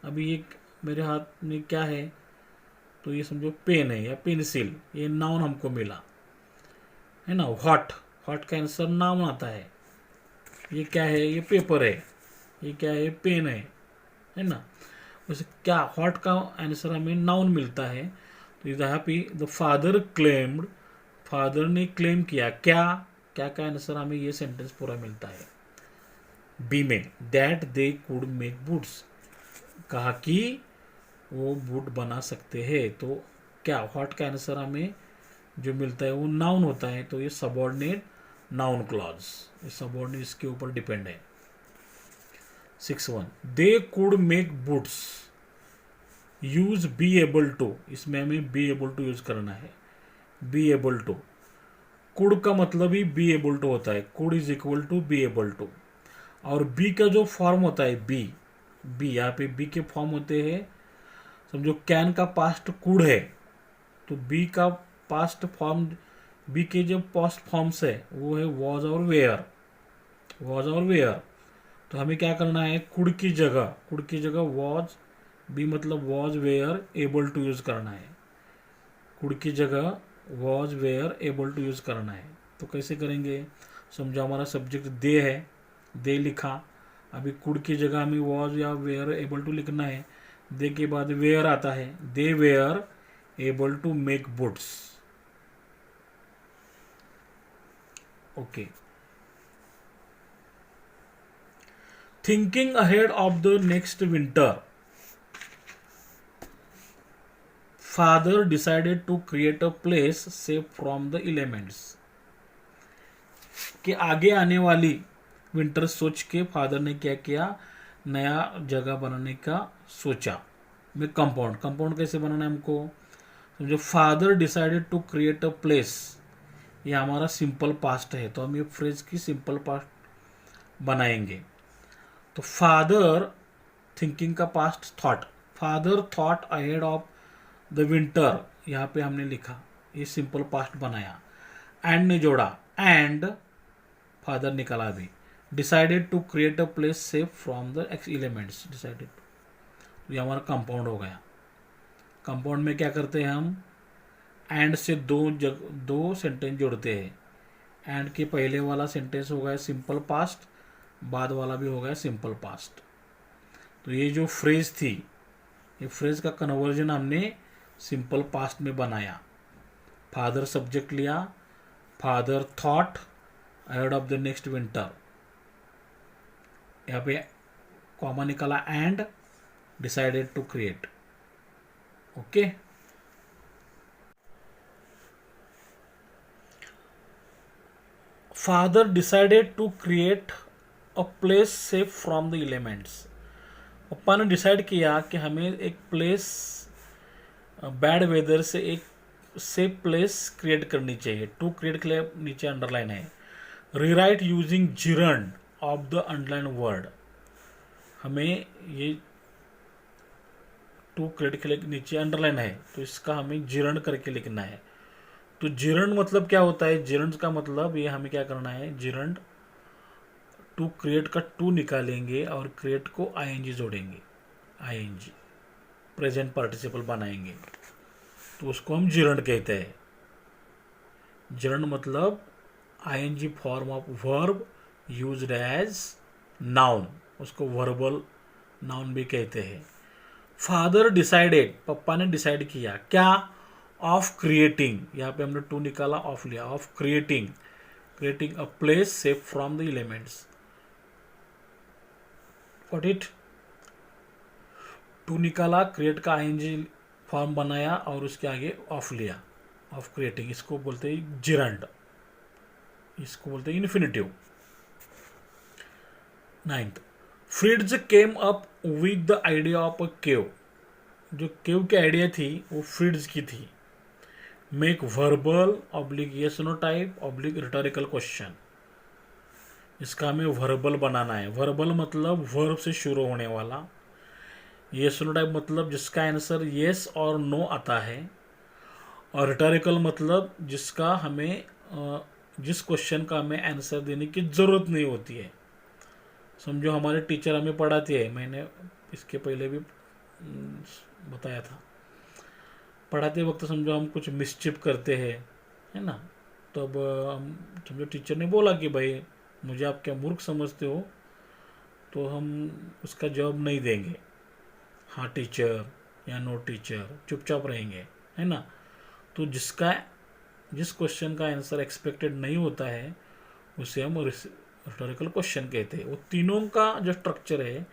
अभी ये मेरे हाथ में क्या है, तो ये समझो पेन है या पेंसिल, ये नाउन हमको मिला है ना। हॉट, हॉट का आंसर नाउन आता है। ये क्या है, ये पेपर है। ये क्या है, पेन है ना। वैसे क्या हॉट का आंसर हमें नाउन मिलता है। तो यहाँ पे द फादर क्लेम्ड, फादर ने क्लेम किया, क्या क्या का आंसर हमें ये सेंटेंस पूरा मिलता है बी में, that they could make boots, कहा कि वो बूट बना सकते हैं। तो क्या हॉट का आंसर हमें जो मिलता है वो नाउन होता है। तो ये सबऑर्डिनेट नाउन क्लॉज, ये सबऑर्डिनेट इसके ऊपर डिपेंड है। 6.1 they could make boats, use be able to, इसमें हमें बी एबल टू यूज करना है। बी एबल टू, कुड का मतलब ही बी एबल टू होता है, could is equal to be able to. और बी का जो फॉर्म होता है बी, बी यहाँ पे बी के फॉर्म होते हैं। समझो कैन का पास्ट कुड है, तो बी का पास्ट फॉर्म, बी के जो पास्ट फॉर्म्स है वो है वॉज और वेयर, वॉज और वेयर। तो हमें क्या करना है, कुड की जगह वॉज, बी मतलब was were able to use करना है। कुड की जगह was were able to use करना है। तो कैसे करेंगे, समझो हमारा सब्जेक्ट दे है, दे लिखा, अभी कुड की जगह हमें वॉज या वेयर एबल टू लिखना है। दे के बाद वेयर आता है, they were able to make boots. Okay, thinking ahead of the next winter, father decided to create a place safe from the elements, कि आगे आने वाली विंटर सोच के फादर ने क्या किया, नया जगह बनाने का सोचा। में कंपाउंड, कंपाउंड कैसे बनाना है हमको, समझो father decided to create a place, ये हमारा सिंपल पास्ट है, तो हम ये फ्रेज की सिंपल पास्ट बनाएंगे। तो फादर, थिंकिंग का past thought, father thought ahead of the winter, यहाँ पे हमने लिखा, ये सिंपल पास्ट बनाया। एंड ने जोड़ा, एंड फादर निकाला भी, decided to create a place safe from the elements, decided, तो ये हमारा कंपाउंड हो गया। कंपाउंड में क्या करते हैं हम, एंड से दो सेंटेंस जोड़ते हैं। एंड के पहले वाला सेंटेंस हो गया सिंपल पास्ट, बाद वाला भी हो गया सिंपल पास्ट। तो ये जो फ्रेज थी, ये फ्रेज का कन्वर्जन हमने सिंपल पास्ट में बनाया। फादर सब्जेक्ट लिया, father thought ahead of the next winter, यहाँ पे कॉमा निकाला, and decided to create. Okay, father decided to create a place safe from the elements, पप्पा ने डिसाइड किया कि हमें एक प्लेस बैड वेदर से एक सेफ प्लेस क्रिएट करनी चाहिए। टू क्रिएट के लिए नीचे अंडरलाइन है, rewrite using gerund of the underline word, हमें ये टू क्रिएट के लिए नीचे अंडरलाइन है, तो इसका हमें जिरंड करके लिखना है। तो जिरंड मतलब क्या होता है, जिरंड का मतलब ये हमें क्या करना है, जिरंड टू क्रिएट का टू निकालेंगे और क्रिएट को आईएनजी जोड़ेंगे, आईएनजी प्रेजेंट पार्टिसिपल बनाएंगे, तो उसको हम जिरंड कहते हैं। जिरंड मतलब ING form of verb used as noun, उसको वर्बल नाउन भी कहते हैं। फादर डिसाइडेड, पप्पा ने डिसाइड किया, क्या, ऑफ क्रिएटिंग, यहाँ पे हमने टू निकाला, ऑफ लिया, of creating, creating a place safe from the elements. What it, to निकाला, क्रिएट का आईएनजी फॉर्म बनाया और उसके आगे ऑफ लिया, ऑफ क्रिएटिंग, इसको बोलते हैं जिरंड, इसको बोलते हैं infinitive. 9th, Fritz came up with the idea of a cave, जो केव की आइडिया थी वो फ्रिट्ज की थी। Make verbal oblique yes no type oblique rhetorical question, इसका हमें वर्बल बनाना है। वर्बल मतलब वर्ब से शुरू होने वाला, यस नो टाइप मतलब जिसका आंसर यस और नो आता है, और रिटोरिकल मतलब जिसका हमें जिस क्वेश्चन का हमें आंसर देने की ज़रूरत नहीं होती है। समझो हमारे टीचर हमें पढ़ाते हैं, मैंने इसके पहले भी बताया था, पढ़ाते वक्त समझो हम कुछ मिसचिप करते हैं, है ना, तो अब हम समझो टीचर ने बोला कि भाई मुझे आप क्या मूर्ख समझते हो, तो हम उसका जवाब नहीं देंगे, हाँ टीचर या नो टीचर, चुपचाप रहेंगे, है ना। तो जिस क्वेश्चन का आंसर एक्सपेक्टेड नहीं होता है उसे हम रिटोरिकल क्वेश्चन कहते हैं। वो तीनों का जो स्ट्रक्चर है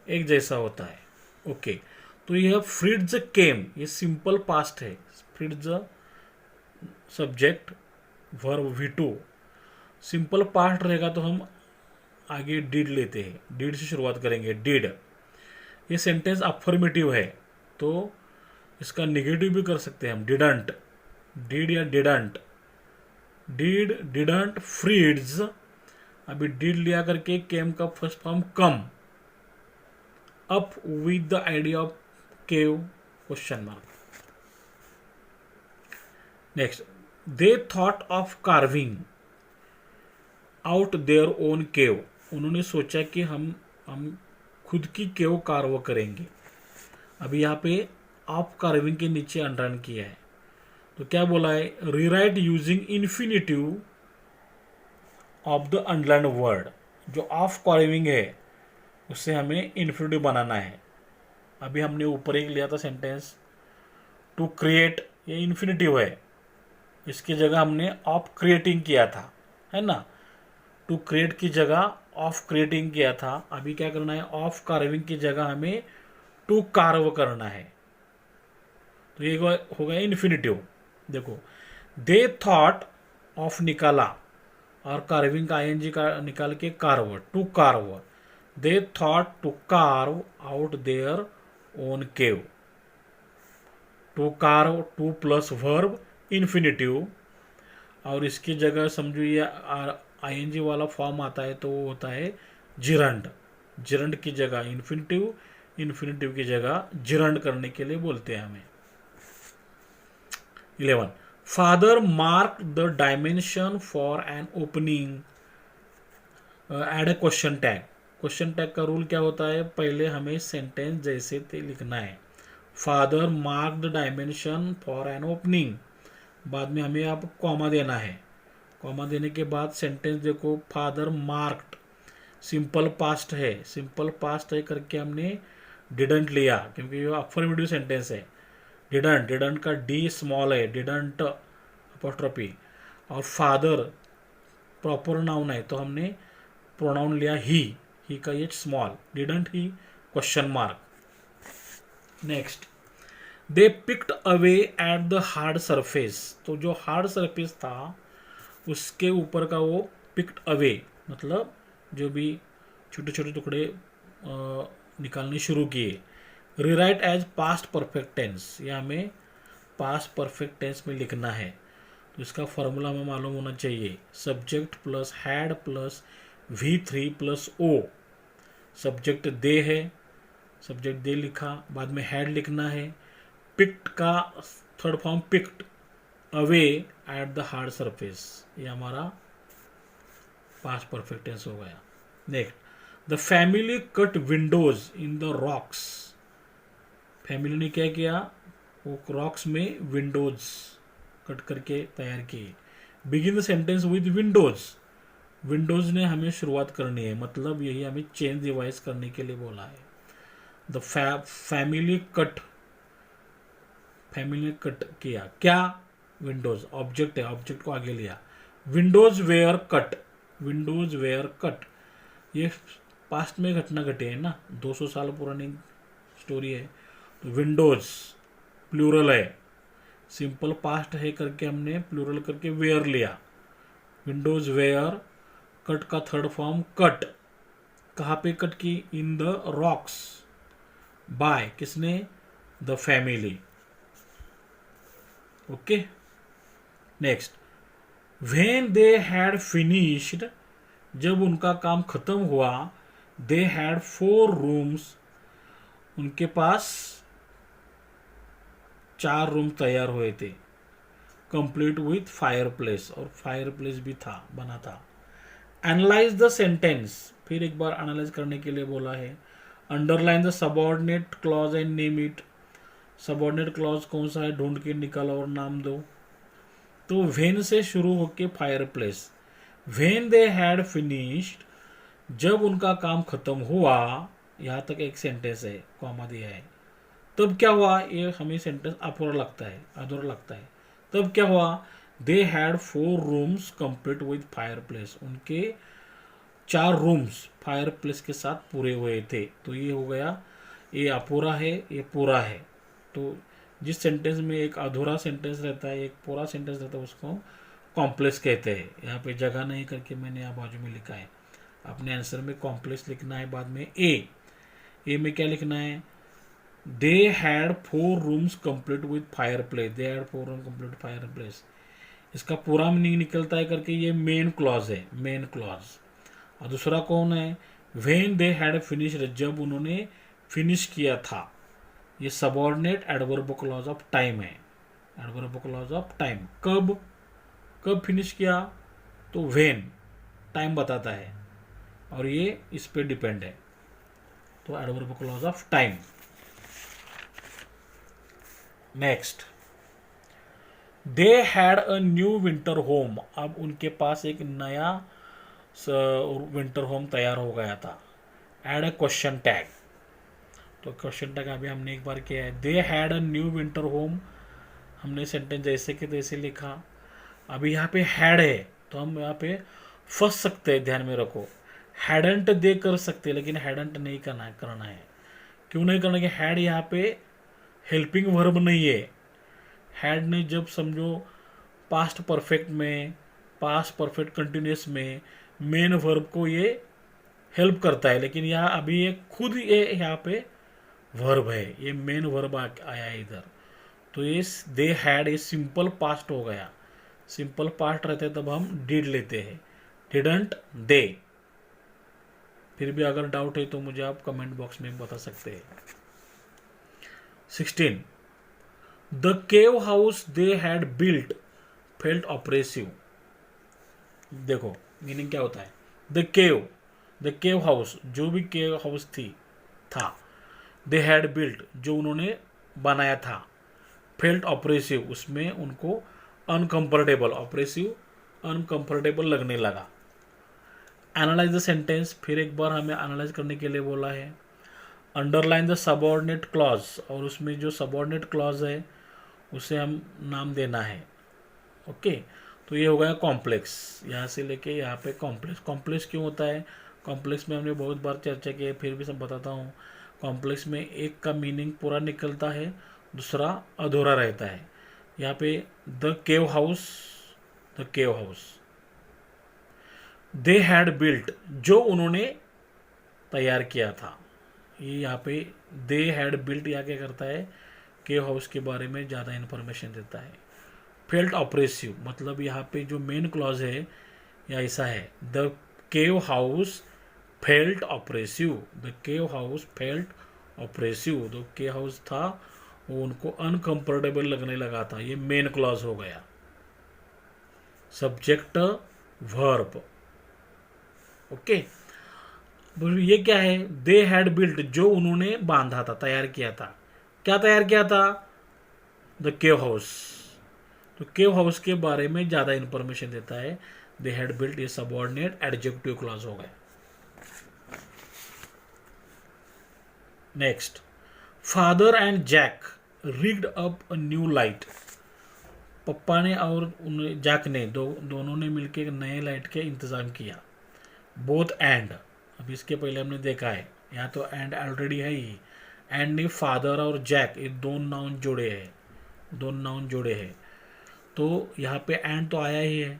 एक जैसा होता है। ओके, तो यह फ्रिट्ज केम, ये सिंपल पास्ट है। Fritz subject verb V2, simple past रहेगा तो हम आगे डिड लेते हैं, डिड से शुरुआत करेंगे, डिड। ये सेंटेंस अफर्मेटिव है तो इसका निगेटिव भी कर सकते हैं हम, डिडंट, डिड या डिडंट, डिड डिडंट फ्रीड्स। अभी डिड लिया करके केम का first form come, up with the idea of cave, question mark. Next, they thought of carving out their own cave, उन्होंने सोचा कि हम खुद की केव कार्व करेंगे। अभी यहाँ पे ऑफ कार्विंग के नीचे अंडरलाइन किया है, तो क्या बोला है, rewrite using infinitive of the underline word. जो ऑफ कार्विंग है उससे हमें इन्फिनिटिव बनाना है। अभी हमने ऊपर एक लिया था सेंटेंस टू क्रिएट, ये इन्फिनिटिव है, इसकी जगह हमने ऑफ क्रिएटिंग किया था, है ना। टू क्रिएट की जगह ऑफ क्रिएटिंग किया था। अभी क्या करना है, ऑफ कार्विंग की जगह हमें टू कार्व करना है, तो ये होगा इन्फिनिटिव। देखो, दे थॉट ऑफ निकाला और कार्विंग का ING का निकाल के carve, to carve, they thought to carve out their own cave. To carve, to plus verb infinitive, और इसकी जगह समझो ये ING वाला फॉर्म आता है तो वो होता है जिरंड। जिरंड की जगह इन्फिनिटिव, इन्फिनिटिव की जगह जिरंड करने के लिए बोलते हैं हमें। 11, father marked the dimension for an opening, add a question tag. Question tag का रूल क्या होता है, पहले हमें सेंटेंस जैसे थे लिखना है, father marked the dimension for an opening, बाद में हमें अब कॉमा देना है। कॉमा देने के बाद सेंटेंस देखो, फादर मार्क्ड, सिंपल पास्ट है, सिंपल पास्ट है करके हमने डिडंट लिया क्योंकि ये अफर्मेटिव सेंटेंस है। डिडंट, डिडंट का डी स्मॉल है, डिडंट अपोस्ट्रोफी, और फादर प्रॉपर नाउन है तो हमने प्रोनाउन लिया ही का ये small, didn't he, question mark. Next, they picked away at the hard surface, तो जो हार्ड सरफेस था उसके ऊपर का वो पिक्ड अवे, मतलब जो भी छोटे छोटे टुकड़े निकालने शुरू किए। Rewrite as past perfect tense, या हमें पास्ट परफेक्ट टेंस में लिखना है, तो इसका फॉर्मूला हमें मालूम होना चाहिए, subject plus had plus V3 plus O। Subject they है, सब्जेक्ट दे लिखा, बाद में हैड लिखना है, पिक्ड का third form picked, away at the hard surface, ये हमारा पास्ट परफेक्ट टेंस हो गया। Next, the family cut Windows in the rocks, family ने क्या किया, वो रॉक्स में विंडोज कट करके तैयार किए। Begin the sentence with Windows, Windows ने हमें शुरुआत करनी है, मतलब यही हमें चेंज डिवाइस करने के लिए बोला है। द फैमिली कट, फैमिली ने कट किया क्या, विंडोज, ऑब्जेक्ट है, ऑब्जेक्ट को आगे लिया। Windows were cut, windows were cut, ये पास्ट में घटना घटी है ना, 200 साल पुरानी स्टोरी है। तो विंडोज प्लूरल है, सिंपल पास्ट है करके हमने प्लूरल करके वेयर लिया, विंडोज वेयर, कट का थर्ड फॉर्म कट, कहाँ पे कट की, इन द रॉक्स, बाय किसने, the family. Okay, next, when they had finished, जब उनका काम खत्म हुआ, दे हैड 4 रूम्स, उनके पास 4 रूम तैयार हुए थे, कंप्लीट विथ फायर प्लेस, और फायर प्लेस भी था, बना था। एनालाइज द सेंटेंस, फिर एक बार एनालाइज करने के लिए बोला है। Underline the subordinate clause and name it, subordinate clause कौन सा है, ढूंढ के निकालो और नाम दो। तो व्हेन से शुरू होके fire place, when they had finished, जब उनका काम खत्म हुआ, यहाँ तक एक सेंटेंस है, कॉमा दिया है। तब क्या हुआ, ये हमें सेंटेंस अधूरा लगता है, अधूरा लगता है। तब क्या हुआ, they had 4 rooms complete with fire place, उनके 4 रूम्स फायर प्लेस के साथ पूरे हुए थे। तो ये हो गया, ये अपूरा है, ये पूरा है। तो जिस सेंटेंस में एक अधूरा सेंटेंस रहता है, एक पूरा सेंटेंस रहता है, उसको कॉम्प्लेक्स कहते हैं। यहाँ पे जगह नहीं करके मैंने यहाँ बाजू में लिखा है। अपने आंसर में कॉम्प्लेक्स लिखना है, बाद में ए में क्या लिखना है, they had 4 rooms complete with fire place, they had 4 room complete fire place. इसका पूरा मीनिंग निकलता है करके ये मेन क्लॉज है, मेन क्लॉज। और दूसरा कौन है, व्हेन दे हैड फिनिश्ड, जब उन्होंने फिनिश किया था। ये subordinate adverb clause of time है, एडवर्ब क्लॉज ऑफ टाइम। कब फिनिश किया, तो व्हेन टाइम बताता है, और ये इस पे डिपेंड है, तो adverb clause of time. Next, they had a new winter home, अब उनके पास एक नया विंटर होम तैयार हो गया था। एड अ क्वेश्चन टैग, तो क्वेश्चन टैग अभी हमने एक बार किया है। They had a new winter home, हमने सेंटेंस जैसे कि तैसे लिखा। अभी यहाँ पे हैड है, तो हम यहाँ पे फंस सकते हैं, ध्यान में रखो। हैडंट दे कर सकते, लेकिन हैडंट नहीं करना है। क्यों नहीं करना, कि हैड यहाँ पे हेल्पिंग वर्ब नहीं है। हैड ने जब समझो पास्ट परफेक्ट में, पास्ट परफेक्ट कंटिन्यूस में मेन वर्ब को ये हेल्प करता है, लेकिन यहाँ अभी ये खुद ये यहाँ पे वर्ब है, ये मेन वर्ब आया है इधर। तो ये दे हैड, ये सिंपल पास्ट हो गया। सिंपल पास्ट रहते तब हम डिड लेते हैं, डिडंट दे। फिर भी अगर डाउट है तो मुझे आप कमेंट बॉक्स में बता सकते हैं। 16, the cave house they had built felt oppressive. देखो मीनिंग क्या होता है, द केव हाउस, जो भी केव हाउस था, दे हैड बिल्ट, जो उन्होंने बनाया था, फेल्ट ऑपरेसिव, उसमें उनको अनकंफर्टेबल, ऑपरेसिव अनकंफर्टेबल लगने लगा। एनालाइज द सेंटेंस, फिर एक बार हमें एनालाइज करने के लिए बोला है। अंडरलाइन द सबऑर्डिनेट क्लॉज, और उसमें जो सबऑर्डिनेट क्लॉज है उसे हम नाम देना है। ओके, तो ये हो गया कॉम्प्लेक्स, यहाँ से लेके यहाँ पे कॉम्प्लेक्स। कॉम्प्लेक्स क्यों होता है, कॉम्प्लेक्स में हमने बहुत बार चर्चा की है, फिर भी सब बताता हूँ। कॉम्प्लेक्स में एक का मीनिंग पूरा निकलता है, दूसरा अधूरा रहता है। यहाँ पे the cave house they had built, जो उन्होंने तैयार किया था। ये यहाँ पे दे हैड बिल्ट यहाँ क्या करता है, केव हाउस के बारे में ज़्यादा इन्फॉर्मेशन देता है। फेल्ट ऑपरेसिव, मतलब यहाँ पे जो मेन क्लॉज है या ऐसा है, the cave house felt oppressive, the cave house felt oppressive, जो केव हाउस था वो उनको अनकंफर्टेबल लगने लगा था। ये मेन क्लॉज हो गया। Subject verb, okay. ये क्या है, दे हैड बिल्ट, जो उन्होंने बांधा था, तैयार किया था। क्या तैयार किया था, द केव हाउस। तो केव हाउस के बारे में ज्यादा इंफॉर्मेशन देता है। दे हैड बिल्ट, ये सबऑर्डिनेट एडजेक्टिव क्लॉज हो गया। Next, father and Jack rigged up a new light. पप्पा ने और जैक ने दोनों ने मिलकर एक नए लाइट के इंतजाम किया। बोथ एंड, अब इसके पहले हमने देखा है, यहाँ तो एंड ऑलरेडी है ही। एंड ने फादर और जैक, ये दो नाउन जोड़े हैं, तो यहाँ पे एंड तो आया ही है।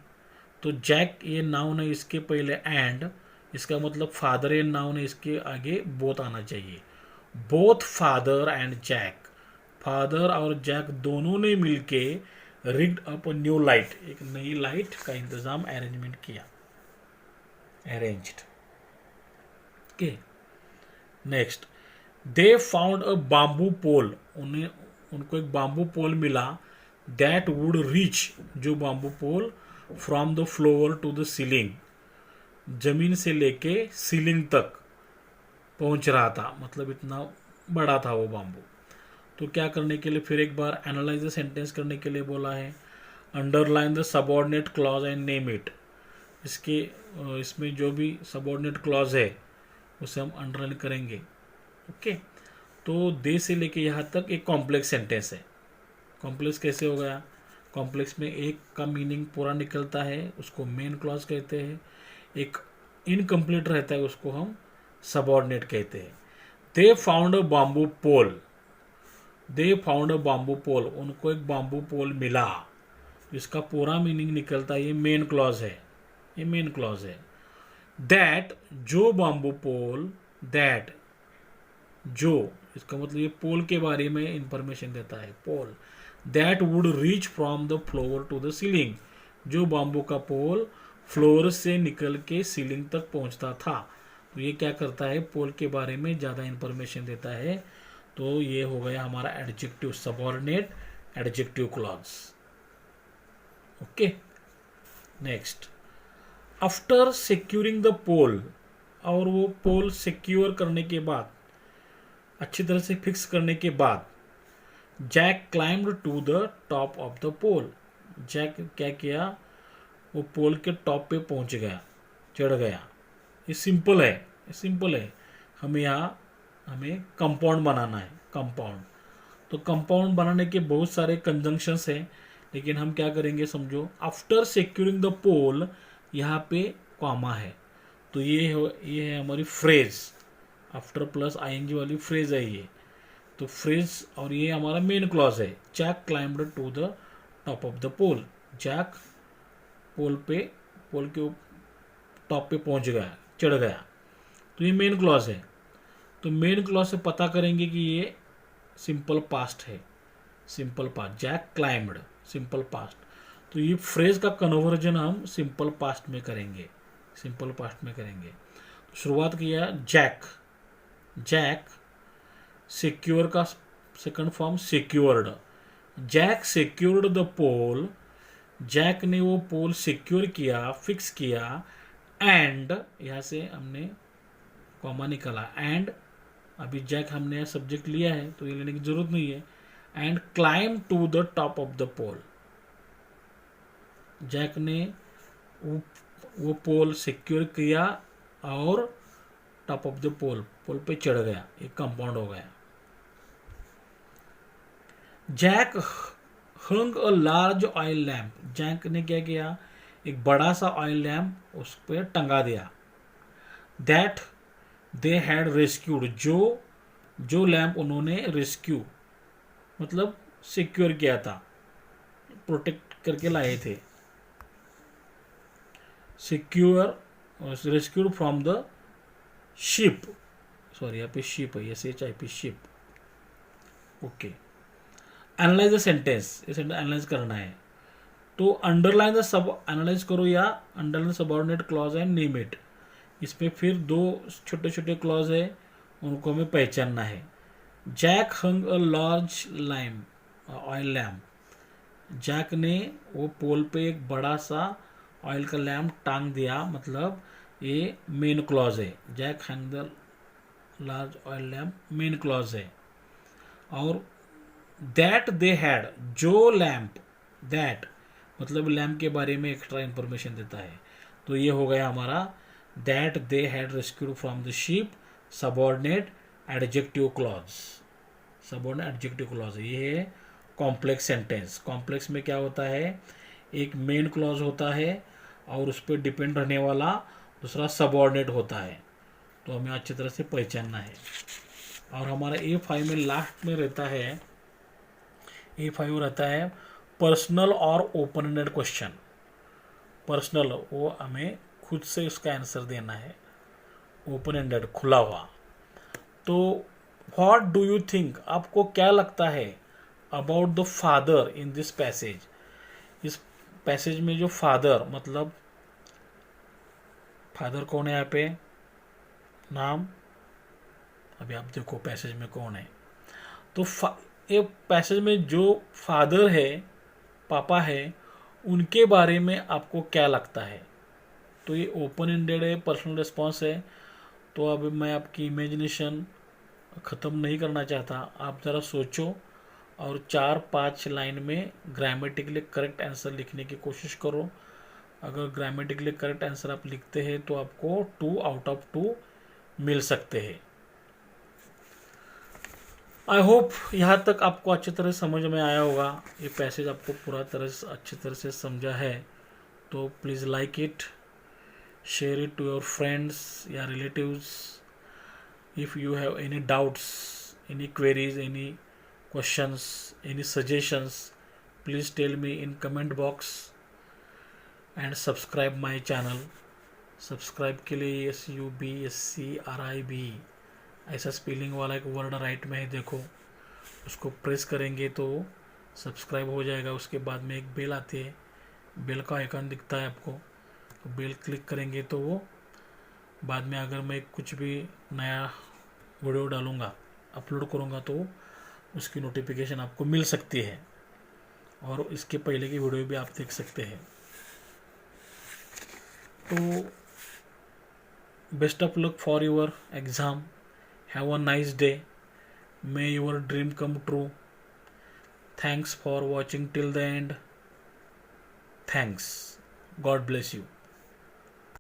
तो जैक ये नाउन है, इसके पहले एंड, इसका मतलब फादर ये नाउन है, इसके आगे बोथ आना चाहिए। Both father and Jack, father और जैक दोनों ने मिलके रिग्ड अप न्यू लाइट, एक नई लाइट का इंतजाम, अरेंजमेंट किया, arranged. Okay, next, they found a bamboo pole, उनको एक बाम्बू पोल मिला। दैट वुड रीच, जो bamboo pole from the floor to the ceiling, जमीन से लेके सीलिंग तक पहुंच रहा था, मतलब इतना बड़ा था वो बाम्बू। तो क्या करने के लिए फिर एक बार एनालाइज द सेंटेंस करने के लिए बोला है, underline the subordinate clause and name it. इसमें जो भी सबऑर्डिनेट क्लॉज है उसे हम अंडरलाइन करेंगे। ओके, तो दे से लेके यहाँ तक एक कॉम्प्लेक्स सेंटेंस है। कॉम्प्लेक्स कैसे हो गया? कॉम्प्लेक्स में एक का मीनिंग पूरा निकलता है, उसको मेन क्लॉज कहते हैं। एक इनकम्प्लीट रहता है, उसको हम सबऑर्डिनेट कहते हैं। They found a bamboo pole. They found a bamboo pole, उनको एक बाम्बू पोल मिला। इसका पूरा मीनिंग निकलता है, ये मेन क्लॉज है, ये मेन क्लॉज है। दैट, जो बाम्बू पोल, दैट जो, इसका मतलब ये पोल के बारे में इंफॉर्मेशन देता है। Pole that would reach from the floor to the ceiling, जो बाम्बू का पोल फ्लोर से निकल के सीलिंग तक पहुंचता था। तो ये क्या करता है? पोल के बारे में ज़्यादा इंफॉर्मेशन देता है। तो ये हो गया हमारा adjective, subordinate adjective clause. Okay, next, after securing the pole, और वो पोल सिक्योर करने के बाद, अच्छी तरह से फिक्स करने के बाद, Jack climbed to the top of the pole. Jack क्या किया? वो पोल के टॉप पे पहुंच गया, चढ़ गया। ये सिंपल है, ये सिंपल है। हमें कंपाउंड बनाना है, कंपाउंड। तो कंपाउंड बनाने के बहुत सारे कंजंक्शंस हैं, लेकिन हम क्या करेंगे समझो। आफ्टर सिक्योरिंग द पोल, यहाँ पे कॉमा है, तो ये है हमारी फ्रेज। आफ्टर प्लस आईएनजी वाली फ्रेज है ये। तो फ्रेज, और ये हमारा मेन क्लॉज है। Jack climbed to the top of the pole, Jack pole के टॉप पे पहुंच गया, चढ़ गया। तो ये मेन क्लॉज है। तो मेन क्लॉज से पता करेंगे कि ये सिंपल पास्ट है, simple past. Jack climbed, simple past. तो ये फ्रेज का कन्वर्जन हम सिंपल पास्ट में करेंगे, सिंपल पास्ट में करेंगे। तो शुरुआत किया जैक, जैक सिक्योर का second form secured. Jack secured the pole, Jack ने वो पोल सिक्योर किया, फिक्स किया। एंड, यहाँ से हमने कॉमा निकाला, एंड अभी जैक हमने सब्जेक्ट लिया है तो ये लेने की जरूरत नहीं है। And climb to the top of the pole, Jack ने वो पोल सिक्योर किया और top of the pole, pole पे चढ़ गया। एक कंपाउंड हो गया। Jack hung a large oil lamp, Jack ने क्या किया? एक बड़ा सा ऑयल लैम्प उस पर टंगा दिया। दैट दे हैड रेस्क्यूड, जो लैम्प उन्होंने रेस्क्यू मतलब सिक्योर किया था, प्रोटेक्ट करके लाए थे। Secure, rescued from the ship, sorry यहाँ पे शिप है, SHIP, ship. Okay, analyse the sentence, ये सेंटेंस एनालाइज करना है। तो अंडरलाइन द सब, एनालाइज करो या underline subordinate clause and name it. इसमें फिर दो छोटे छोटे क्लॉज है, उनको हमें पहचानना है। Jack hung a large oil lamp, Jack ने वो पोल पे एक बड़ा सा ऑयल का लैम्प टांग दिया, मतलब ये मेन क्लॉज है। Jack hung the large oil lamp main clause है। और दैट दे हैड, जो लैम्प, दैट मतलब लैम्प के बारे में एक्स्ट्रा इंफॉर्मेशन देता है। तो ये हो गया हमारा that they had rescued from the ship, subordinate adjective clause. Subordinate adjective clause, ये है कॉम्प्लेक्स सेंटेंस। कॉम्प्लेक्स में क्या होता है? एक मेन क्लॉज होता है और उस पर डिपेंड रहने वाला दूसरा सबऑर्डिनेट होता है। तो हमें अच्छी तरह से पहचानना है। और हमारा A5 में लास्ट में रहता है, A5 रहता है पर्सनल और ओपन एंडेड क्वेश्चन। पर्सनल, वो हमें खुद से उसका आंसर देना है। ओपन एंडेड, खुला हुआ। तो व्हाट डू यू थिंक, आपको क्या लगता है about the father in this passage. इस पैसेज में जो फादर, मतलब फादर कौन है यहाँ पे? नाम, अभी आप देखो पैसेज में कौन है। तो ये पैसेज में जो फादर है, पापा है, उनके बारे में आपको क्या लगता है? तो ये ओपन एंडेड है, पर्सनल रिस्पॉन्स है। तो अब मैं आपकी इमेजिनेशन ख़त्म नहीं करना चाहता, आप ज़रा सोचो और 4-5 लाइन में ग्रामेटिकली करेक्ट आंसर लिखने की कोशिश करो। अगर ग्रामेटिकली करेक्ट आंसर आप लिखते हैं तो आपको 2 आउट ऑफ 2 मिल सकते हैं। आई होप यहाँ तक आपको अच्छी तरह समझ में आया होगा। ये पैसेज आपको पूरा तरह से अच्छी तरह से समझा है तो please like it, share it to your friends या relatives. If you have any doubts, any queries, any questions, any suggestions, please tell me in comment box and subscribe my channel। Subscribe के लिए SUBSCRIB ऐसा spelling वाला एक word right में है, देखो उसको प्रेस करेंगे तो सब्सक्राइब हो जाएगा। उसके बाद में एक बेल आती है, बेल का आइकन दिखता है आपको, तो बेल क्लिक करेंगे तो वो बाद में अगर मैं कुछ भी नया वीडियो डालूँगा, अपलोड करूँगा तो उसकी नोटिफिकेशन आपको मिल सकती है और इसके पहले की वीडियो भी आप देख सकते हैं। तो best of luck for your exam, have a nice day, may your dream come true. Thanks for watching till the end. Thanks, God bless you.